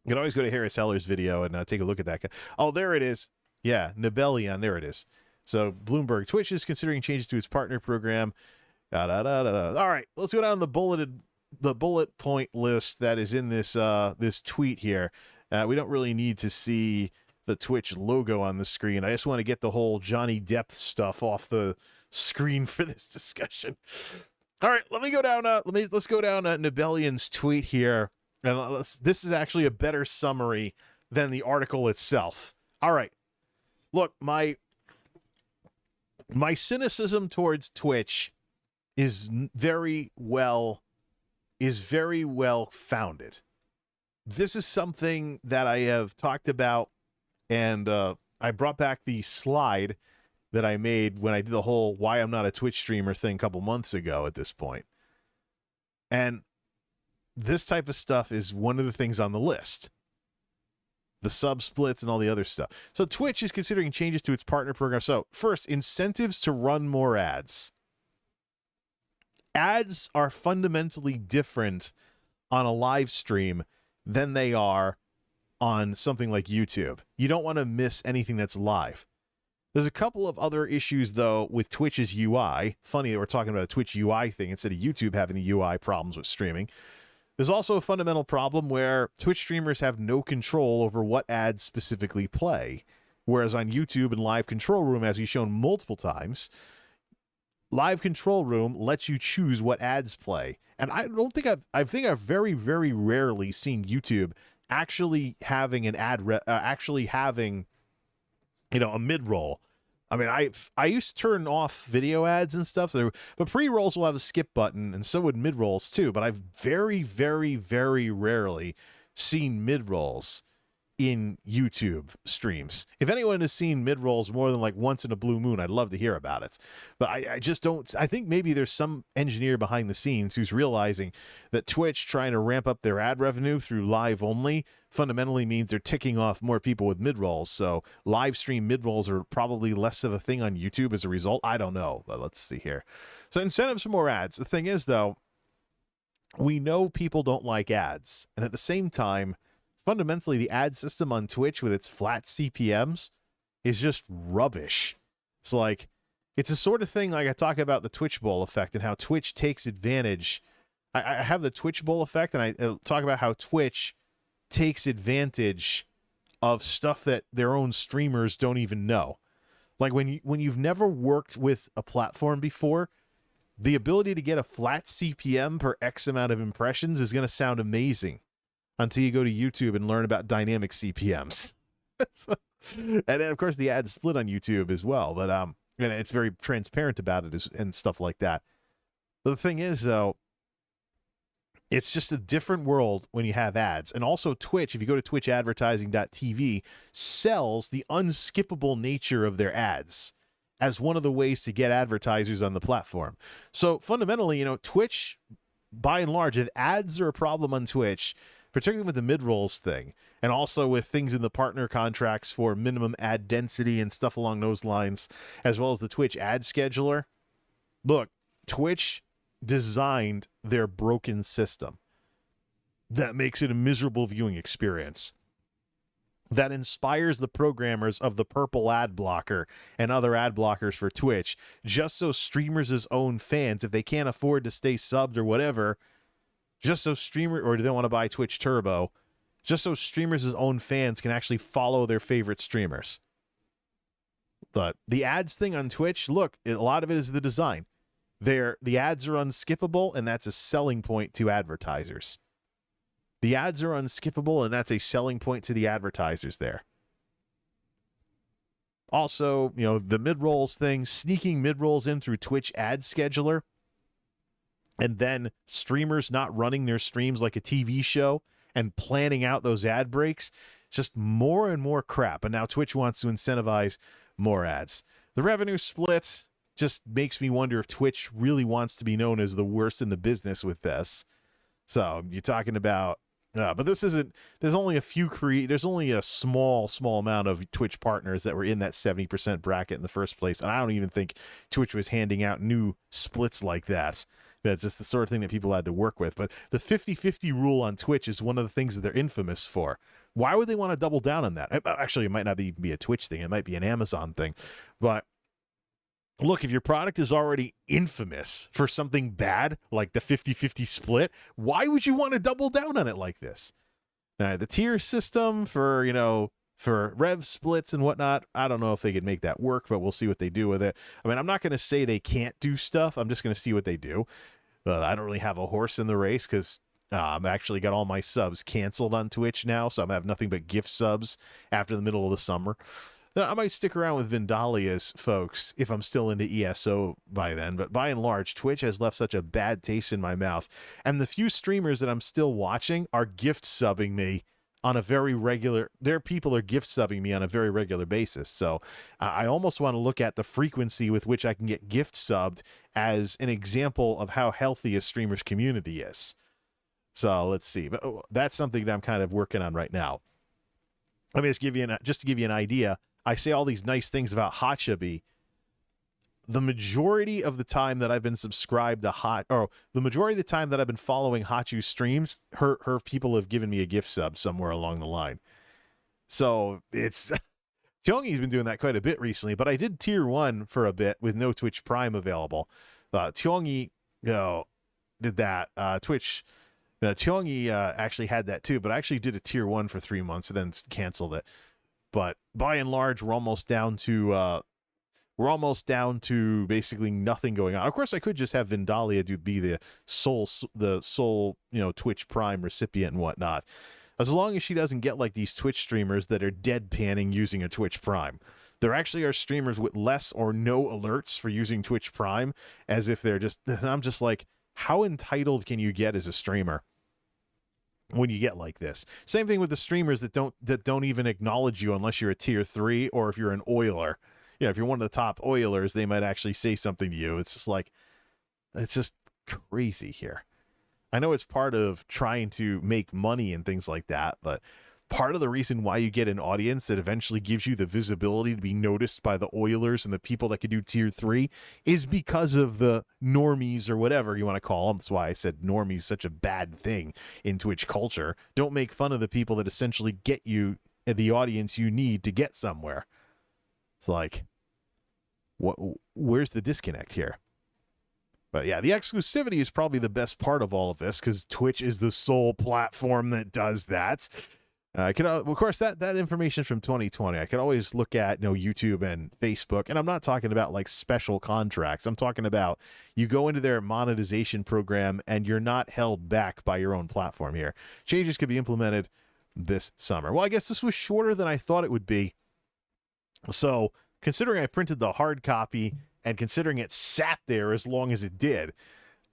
You can always go to Harris Heller's video and take a look at that guy. Oh, there it is. Yeah, Nibelion, there it is. So Bloomberg, Twitch is considering changes to its partner program. All right, let's go down the bullet point list that is in this this tweet here. We don't really need to see the Twitch logo on the screen. I just want to get the whole Johnny Depp stuff off the screen for this discussion. All right, let me go down. Let's go down Nebellian's tweet here, and this is actually a better summary than the article itself. All right, look, my cynicism towards Twitch is very well founded. This is something that I have talked about, and I brought back the slide that I made when I did the whole why I'm not a Twitch streamer thing a couple months ago at this point. And this type of stuff is one of the things on the list. The sub splits and all the other stuff. So Twitch is considering changes to its partner program. So first, incentives to run more ads. Ads are fundamentally different on a live stream than they are on something like YouTube. You don't want to miss anything that's live. There's a couple of other issues, though, with Twitch's UI. Funny that we're talking about a Twitch UI thing instead of YouTube having the UI problems with streaming. There's also a fundamental problem where Twitch streamers have no control over what ads specifically play. Whereas on YouTube and Live Control Room, as we've shown multiple times, Live Control Room lets you choose what ads play. And I think I've very, very rarely seen YouTube actually having an a mid-roll. I mean, I used to turn off video ads and stuff, but pre-rolls will have a skip button, and so would mid-rolls too. But I've very, very, very rarely seen mid-rolls in YouTube streams. If anyone has seen mid-rolls more than like once in a blue moon, I'd love to hear about it. But I just don't. I think maybe there's some engineer behind the scenes who's realizing that Twitch trying to ramp up their ad revenue through live only fundamentally means they're ticking off more people with mid-rolls. So live stream mid-rolls are probably less of a thing on YouTube as a result. I don't know, but let's see here. So incentives for more ads. The thing is, though, we know people don't like ads. And at the same time, fundamentally, the ad system on Twitch with its flat CPMs is just rubbish. It's like, it's a sort of thing like I talk about the Twitch Bowl effect and how Twitch takes advantage. I have the Twitch Bowl effect, and I talk about how Twitch takes advantage of stuff that their own streamers don't even know. Like when you've never worked with a platform before, the ability to get a flat CPM per X amount of impressions is going to sound amazing until you go to YouTube and learn about dynamic CPMs. And then, of course, the ads split on YouTube as well. But and it's very transparent about it and stuff like that. But the thing is, though, it's just a different world when you have ads. And also Twitch, if you go to twitchadvertising.tv, sells the unskippable nature of their ads as one of the ways to get advertisers on the platform. So fundamentally, Twitch, by and large, if ads are a problem on Twitch, particularly with the mid-rolls thing, and also with things in the partner contracts for minimum ad density and stuff along those lines, as well as the Twitch ad scheduler. Look, Twitch designed their broken system that makes it a miserable viewing experience, that inspires the programmers of the purple ad blocker and other ad blockers for Twitch, just so streamers' own fans, if they can't afford to stay subbed or whatever, just so or do they want to buy Twitch Turbo, just so streamers' own fans can actually follow their favorite streamers. But the ads thing on Twitch, look, a lot of it is the design. The ads are unskippable, and that's a selling point to advertisers. The ads are unskippable, and that's a selling point to the advertisers there. Also, the mid-rolls thing, sneaking mid-rolls in through Twitch ad scheduler, and then streamers not running their streams like a TV show and planning out those ad breaks. Just more and more crap. And now Twitch wants to incentivize more ads. The revenue split just makes me wonder if Twitch really wants to be known as the worst in the business with this. So you're talking about, but this isn't, there's only a small amount of Twitch partners that were in that 70% bracket in the first place. And I don't even think Twitch was handing out new splits like that. That's just the sort of thing that people had to work with. But the 50-50 rule on Twitch is one of the things that they're infamous for. Why would they want to double down on that? Actually, it might not even be a Twitch thing. It might be an Amazon thing. But look, if your product is already infamous for something bad, like the 50-50 split, why would you want to double down on it like this? Now, the tier system for, for rev splits and whatnot, I don't know if they could make that work, but we'll see what they do with it. I mean, I'm not going to say they can't do stuff. I'm just going to see what they do. I don't really have a horse in the race because I've actually got all my subs canceled on Twitch now, so I have nothing but gift subs after the middle of the summer. I might stick around with Vendalia's folks if I'm still into ESO by then, but by and large, Twitch has left such a bad taste in my mouth, and the few streamers that I'm still watching are gift subbing me on a very regular, their people are gift subbing me on a very regular basis, so I almost want to look at the frequency with which I can get gift subbed as an example of how healthy a streamer's community is. So let's see, but that's something that I'm kind of working on right now. Let me just to give you an idea. I say all these nice things about Hachabi. The majority of the time that I've been subscribed to the majority of the time that I've been following Hachu's streams, her people have given me a gift sub somewhere along the line. So it's Tiongi's been doing that quite a bit recently, but I did tier 1 for a bit with no Twitch Prime available. Tiongi did that. Twitch. Tiongi actually had that too, but I actually did a tier 1 for 3 months and then canceled it. But by and large, we're almost down to basically nothing going on. Of course, I could just have Vendalia be the sole Twitch Prime recipient and whatnot, as long as she doesn't get like these Twitch streamers that are deadpanning using a Twitch Prime. There actually are streamers with less or no alerts for using Twitch Prime, as if they're just. I'm just like, how entitled can you get as a streamer when you get like this? Same thing with the streamers that don't even acknowledge you unless you're a tier 3 or if you're an oiler. If you're one of the top oilers, they might actually say something to you. It's just like, it's just crazy here. I know it's part of trying to make money and things like that, but part of the reason why you get an audience that eventually gives you the visibility to be noticed by the oilers and the people that could do tier 3 is because of the normies or whatever you want to call them. That's why I said normie is such a bad thing in Twitch culture. Don't make fun of the people that essentially get you the audience you need to get somewhere. It's like, where's the disconnect here? But yeah, the exclusivity is probably the best part of all of this because Twitch is the sole platform that does that. Of course, that information from 2020. I could always look at YouTube and Facebook, and I'm not talking about like special contracts. I'm talking about you go into their monetization program and you're not held back by your own platform here. Changes could be implemented this summer. Well, I guess this was shorter than I thought it would be. So, considering I printed the hard copy and considering it sat there as long as it did,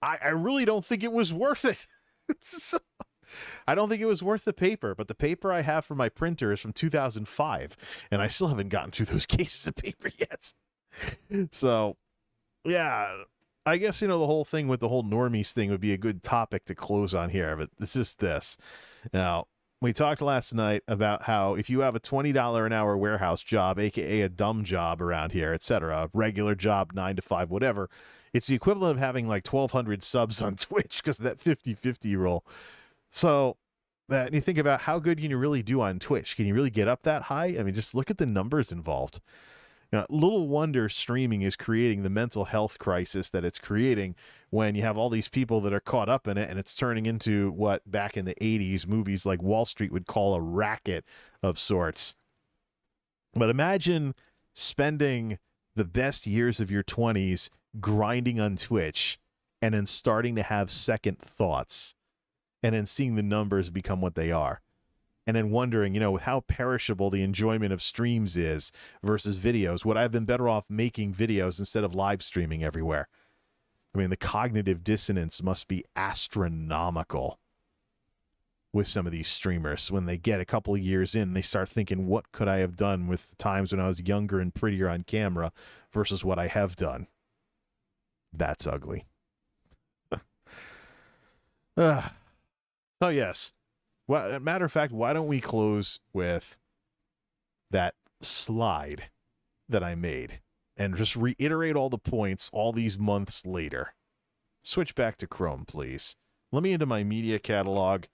I really don't think it was worth it. I don't think it was worth the paper, but the paper I have for my printer is from 2005, and I still haven't gotten through those cases of paper yet. So, yeah, I guess, the whole thing with the whole normies thing would be a good topic to close on here, but it's just this. Now, we talked last night about how if you have a $20 an hour warehouse job, aka a dumb job around here, etc., regular job, 9 to 5, whatever, it's the equivalent of having like 1,200 subs on Twitch because of that 50-50 rule. So and you think about how good can you really do on Twitch? Can you really get up that high? I mean, just look at the numbers involved. Little wonder streaming is creating the mental health crisis that it's creating when you have all these people that are caught up in it, and it's turning into what back in the 80s movies like Wall Street would call a racket of sorts. But imagine spending the best years of your 20s grinding on Twitch and then starting to have second thoughts and then seeing the numbers become what they are. And then wondering, how perishable the enjoyment of streams is versus videos. Would I have been better off making videos instead of live streaming everywhere? I mean, the cognitive dissonance must be astronomical with some of these streamers. When they get a couple of years in, they start thinking, what could I have done with the times when I was younger and prettier on camera versus what I have done? That's ugly. Oh, yes. Well, matter of fact, why don't we close with that slide that I made and just reiterate all the points all these months later. Switch back to Chrome, please. Let me into my media catalog.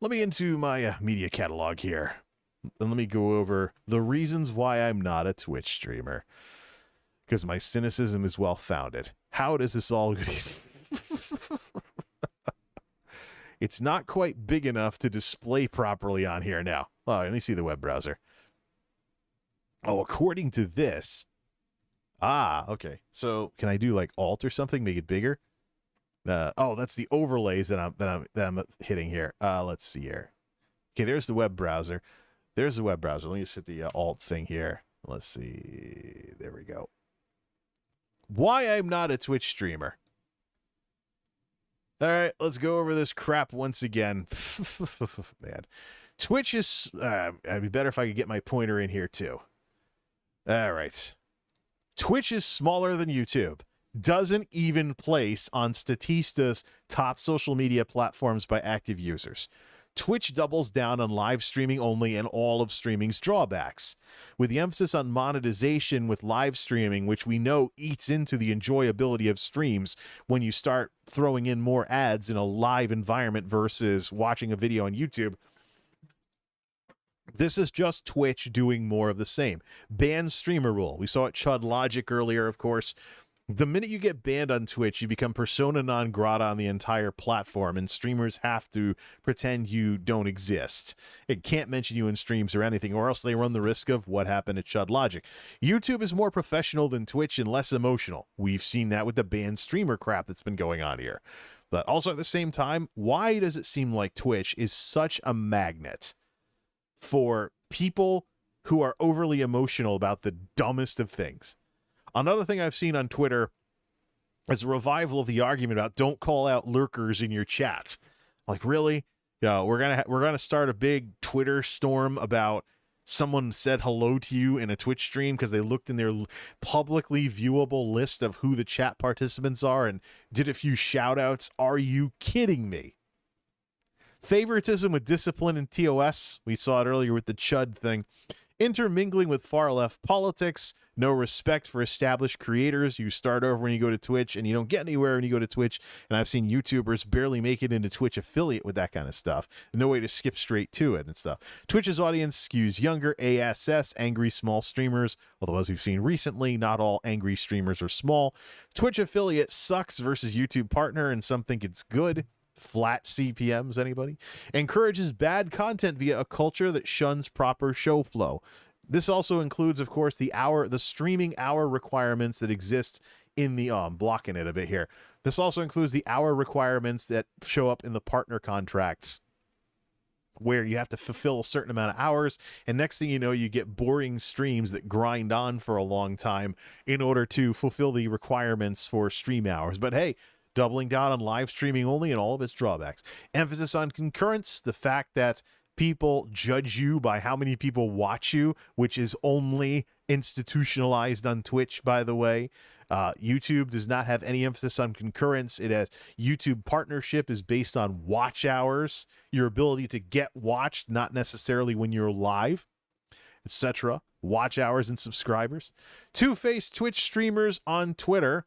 Let me into my media catalog here. And let me go over the reasons why I'm not a Twitch streamer. because my cynicism is well founded. How does this all It's not quite big enough to display properly on here now. Oh, let me see the web browser. Oh, according to this. Ah, okay. So can I do like Alt or something, make it bigger? Oh, that's the overlays that I'm hitting here. Let's see here. Okay, there's the web browser. There's the web browser. Let me just hit the Alt thing here. Let's see. There we go. Why I'm not a Twitch streamer. All right, let's go over this crap once again. Man, Twitch is... it'd be better if I could get my pointer in here too. All right. Twitch is smaller than YouTube. Doesn't even place on Statista's top social media platforms by active users. Twitch doubles down on live streaming only and all of streaming's drawbacks, with the emphasis on monetization with live streaming, which we know eats into the enjoyability of streams when you start throwing in more ads in a live environment versus watching a video on YouTube. This is just Twitch doing more of the same. Ban streamer rule. We saw it ChudLogic earlier, of course. The minute you get banned on Twitch, you become persona non grata on the entire platform, and streamers have to pretend you don't exist. It can't mention you in streams or anything, or else they run the risk of what happened at ChudLogic. YouTube is more professional than Twitch and less emotional. We've seen that with the banned streamer crap that's been going on here. But also at the same time, why does it seem like Twitch is such a magnet for people who are overly emotional about the dumbest of things? Another thing I've seen on Twitter is a revival of the argument about don't call out lurkers in your chat. Like, really? Yeah, we're gonna start a big Twitter storm about someone said hello to you in a Twitch stream because they looked in their publicly viewable list of who the chat participants are and did a few shout outs. Are you kidding me? Favoritism with discipline and TOS. We saw it earlier with the Chud thing. Intermingling with far-left politics, no respect for established creators. You start over when you go to Twitch, and you don't get anywhere when you go to Twitch. And I've seen YouTubers barely make it into Twitch affiliate with that kind of stuff. No way to skip straight to it and stuff. Twitch's audience skews younger, ASS, angry small streamers. Although, as we've seen recently, not all angry streamers are small. Twitch affiliate sucks versus YouTube partner, and some think it's good. Flat CPMs, anybody? Encourages bad content via a culture that shuns proper show flow. This also includes, of course, the streaming hour requirements that exist in the I'm blocking it a bit here. This also includes the hour requirements that show up in the partner contracts, where you have to fulfill a certain amount of hours, and next thing you know, you get boring streams that grind on for a long time in order to fulfill the requirements for stream hours. But hey, doubling down on live streaming only and all of its drawbacks. Emphasis on concurrence, the fact that people judge you by how many people watch you, which is only institutionalized on Twitch, by the way. YouTube does not have any emphasis on concurrence. YouTube partnership is based on watch hours, your ability to get watched, not necessarily when you're live, etc. Watch hours and subscribers. Two-faced Twitch streamers on Twitter.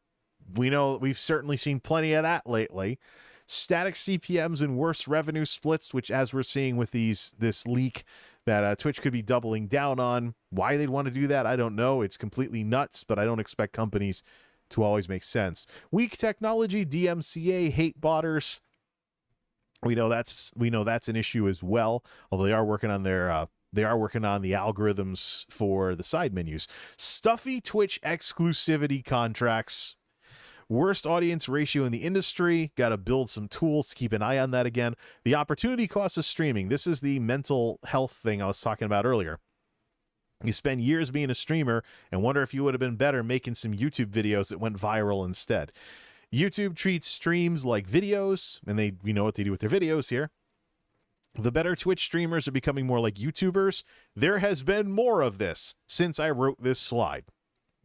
We know we've certainly seen plenty of that lately. Static CPMs and worse revenue splits, which, as we're seeing with this leak that Twitch could be doubling down on. Why they'd want to do that, I don't know. It's completely nuts, but I don't expect companies to always make sense. Weak technology, DMCA, hate botters. We know that's an issue as well. Although they are working on the algorithms for the side menus. Stuffy Twitch exclusivity contracts. Worst audience ratio in the industry. Got to build some tools to keep an eye on that again. The opportunity cost of streaming. This is the mental health thing I was talking about earlier. You spend years being a streamer and wonder if you would have been better making some YouTube videos that went viral instead. YouTube treats streams like videos, and we know what they do with their videos here. The better Twitch streamers are becoming more like YouTubers. There has been more of this since I wrote this slide,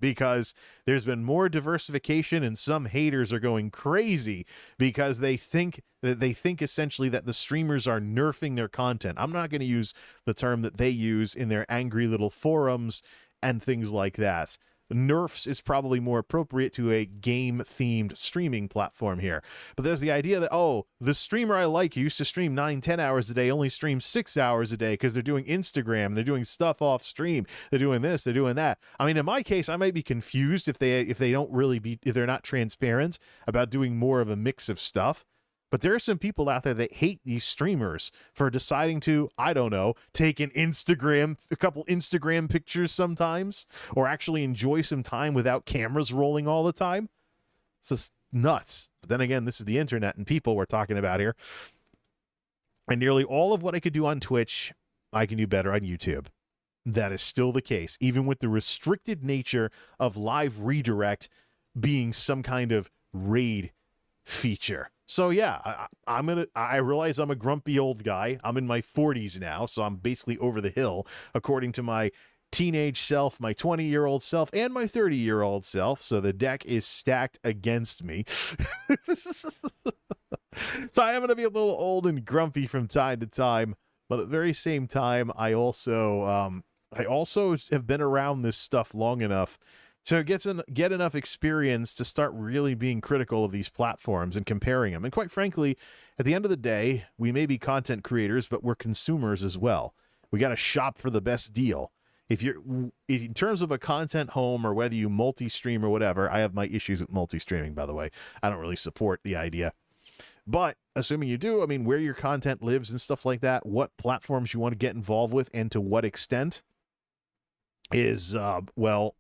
because there's been more diversification, and some haters are going crazy because they think essentially that the streamers are nerfing their content. I'm not going to use the term that they use in their angry little forums and things like that. nerfs is probably more appropriate to a game-themed streaming platform here. But there's the idea that, oh, the streamer I like who used to stream 9-10 hours a day only streams 6 hours a day because they're doing Instagram, they're doing stuff off stream, they're doing this, they're doing that. I mean, in my case, I might be confused if they're not transparent about doing more of a mix of stuff. But there are some people out there that hate these streamers for deciding to, I don't know, take a couple Instagram pictures sometimes, or actually enjoy some time without cameras rolling all the time. It's just nuts. But then again, this is the internet and people we're talking about here. And nearly all of what I could do on Twitch, I can do better on YouTube. That is still the case, even with the restricted nature of live redirect being some kind of raid feature. So yeah, I realize I'm a grumpy old guy. I'm in my 40s now, so I'm basically over the hill, according to my teenage self, my 20-year-old self, and my 30-year-old self. So the deck is stacked against me. So I am going to be a little old and grumpy from time to time, but at the very same time, I also have been around this stuff long enough to get enough experience to start really being critical of these platforms and comparing them. And quite frankly, at the end of the day, we may be content creators, but we're consumers as well. We got to shop for the best deal. If in terms of a content home, or whether you multi-stream or whatever, I have my issues with multi-streaming, by the way. I don't really support the idea. But assuming you do, I mean, where your content lives and stuff like that, what platforms you want to get involved with and to what extent is, well,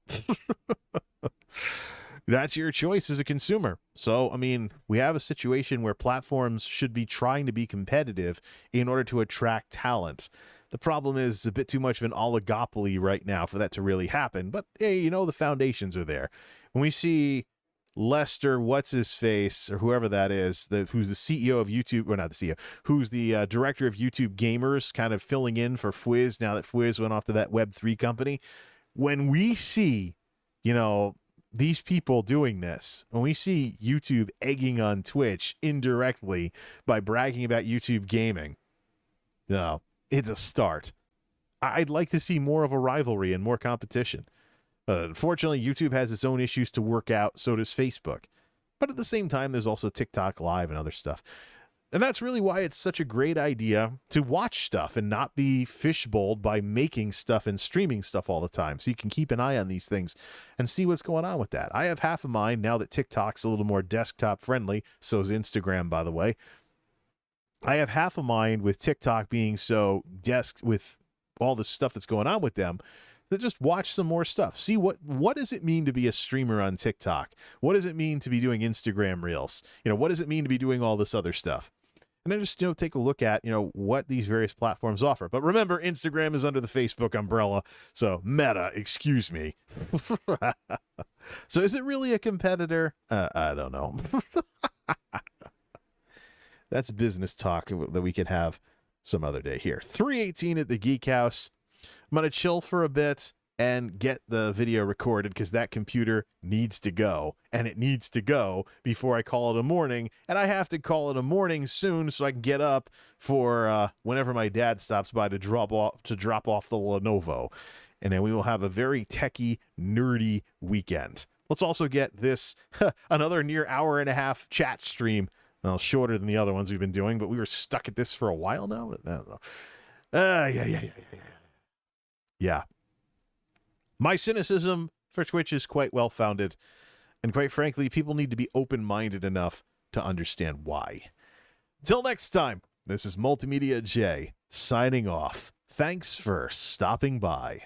that's your choice as a consumer. So, I mean, we have a situation where platforms should be trying to be competitive in order to attract talent. The problem is it's a bit too much of an oligopoly right now for that to really happen. But, hey, you know, the foundations are there. When we see Lester, what's-his-face, or whoever that is, who's the CEO of YouTube, or not the CEO, who's the director of YouTube Gamers, kind of filling in for Fwiz now that Fwiz went off to that Web3 company. When we see, you know, these people doing this, when we see YouTube egging on Twitch indirectly by bragging about YouTube gaming, no, it's a start. I'd like to see more of a rivalry and more competition. Unfortunately, YouTube has its own issues to work out, so does Facebook. But at the same time, there's also TikTok Live and other stuff. And that's really why it's such a great idea to watch stuff and not be fishbowled by making stuff and streaming stuff all the time. So you can keep an eye on these things and see what's going on with that. I have half a mind now that TikTok's a little more desktop friendly. So is Instagram, by the way. I have half a mind with TikTok being so with all the stuff that's going on with them, that just watch some more stuff. See what does it mean to be a streamer on TikTok? What does it mean to be doing Instagram Reels? You know, what does it mean to be doing all this other stuff? And then just, you know, take a look at, you know, what these various platforms offer. But remember, Instagram is under the Facebook umbrella. So Meta, excuse me. So is it really a competitor? I don't know. That's business talk that we can have some other day here. 3:18 at the Geek House. I'm going to chill for a bit and get the video recorded because that computer needs to go. And it needs to go before I call it a morning. And I have to call it a morning soon so I can get up for whenever my dad stops by to drop off the Lenovo. And then we will have a very techie, nerdy weekend. Let's also get this, another near hour and a half chat stream. Well, shorter than the other ones we've been doing, but we were stuck at this for a while now. I don't know. Yeah. My cynicism for Twitch is quite well-founded, and quite frankly, people need to be open-minded enough to understand why. Till next time, this is MultimediaJay signing off. Thanks for stopping by.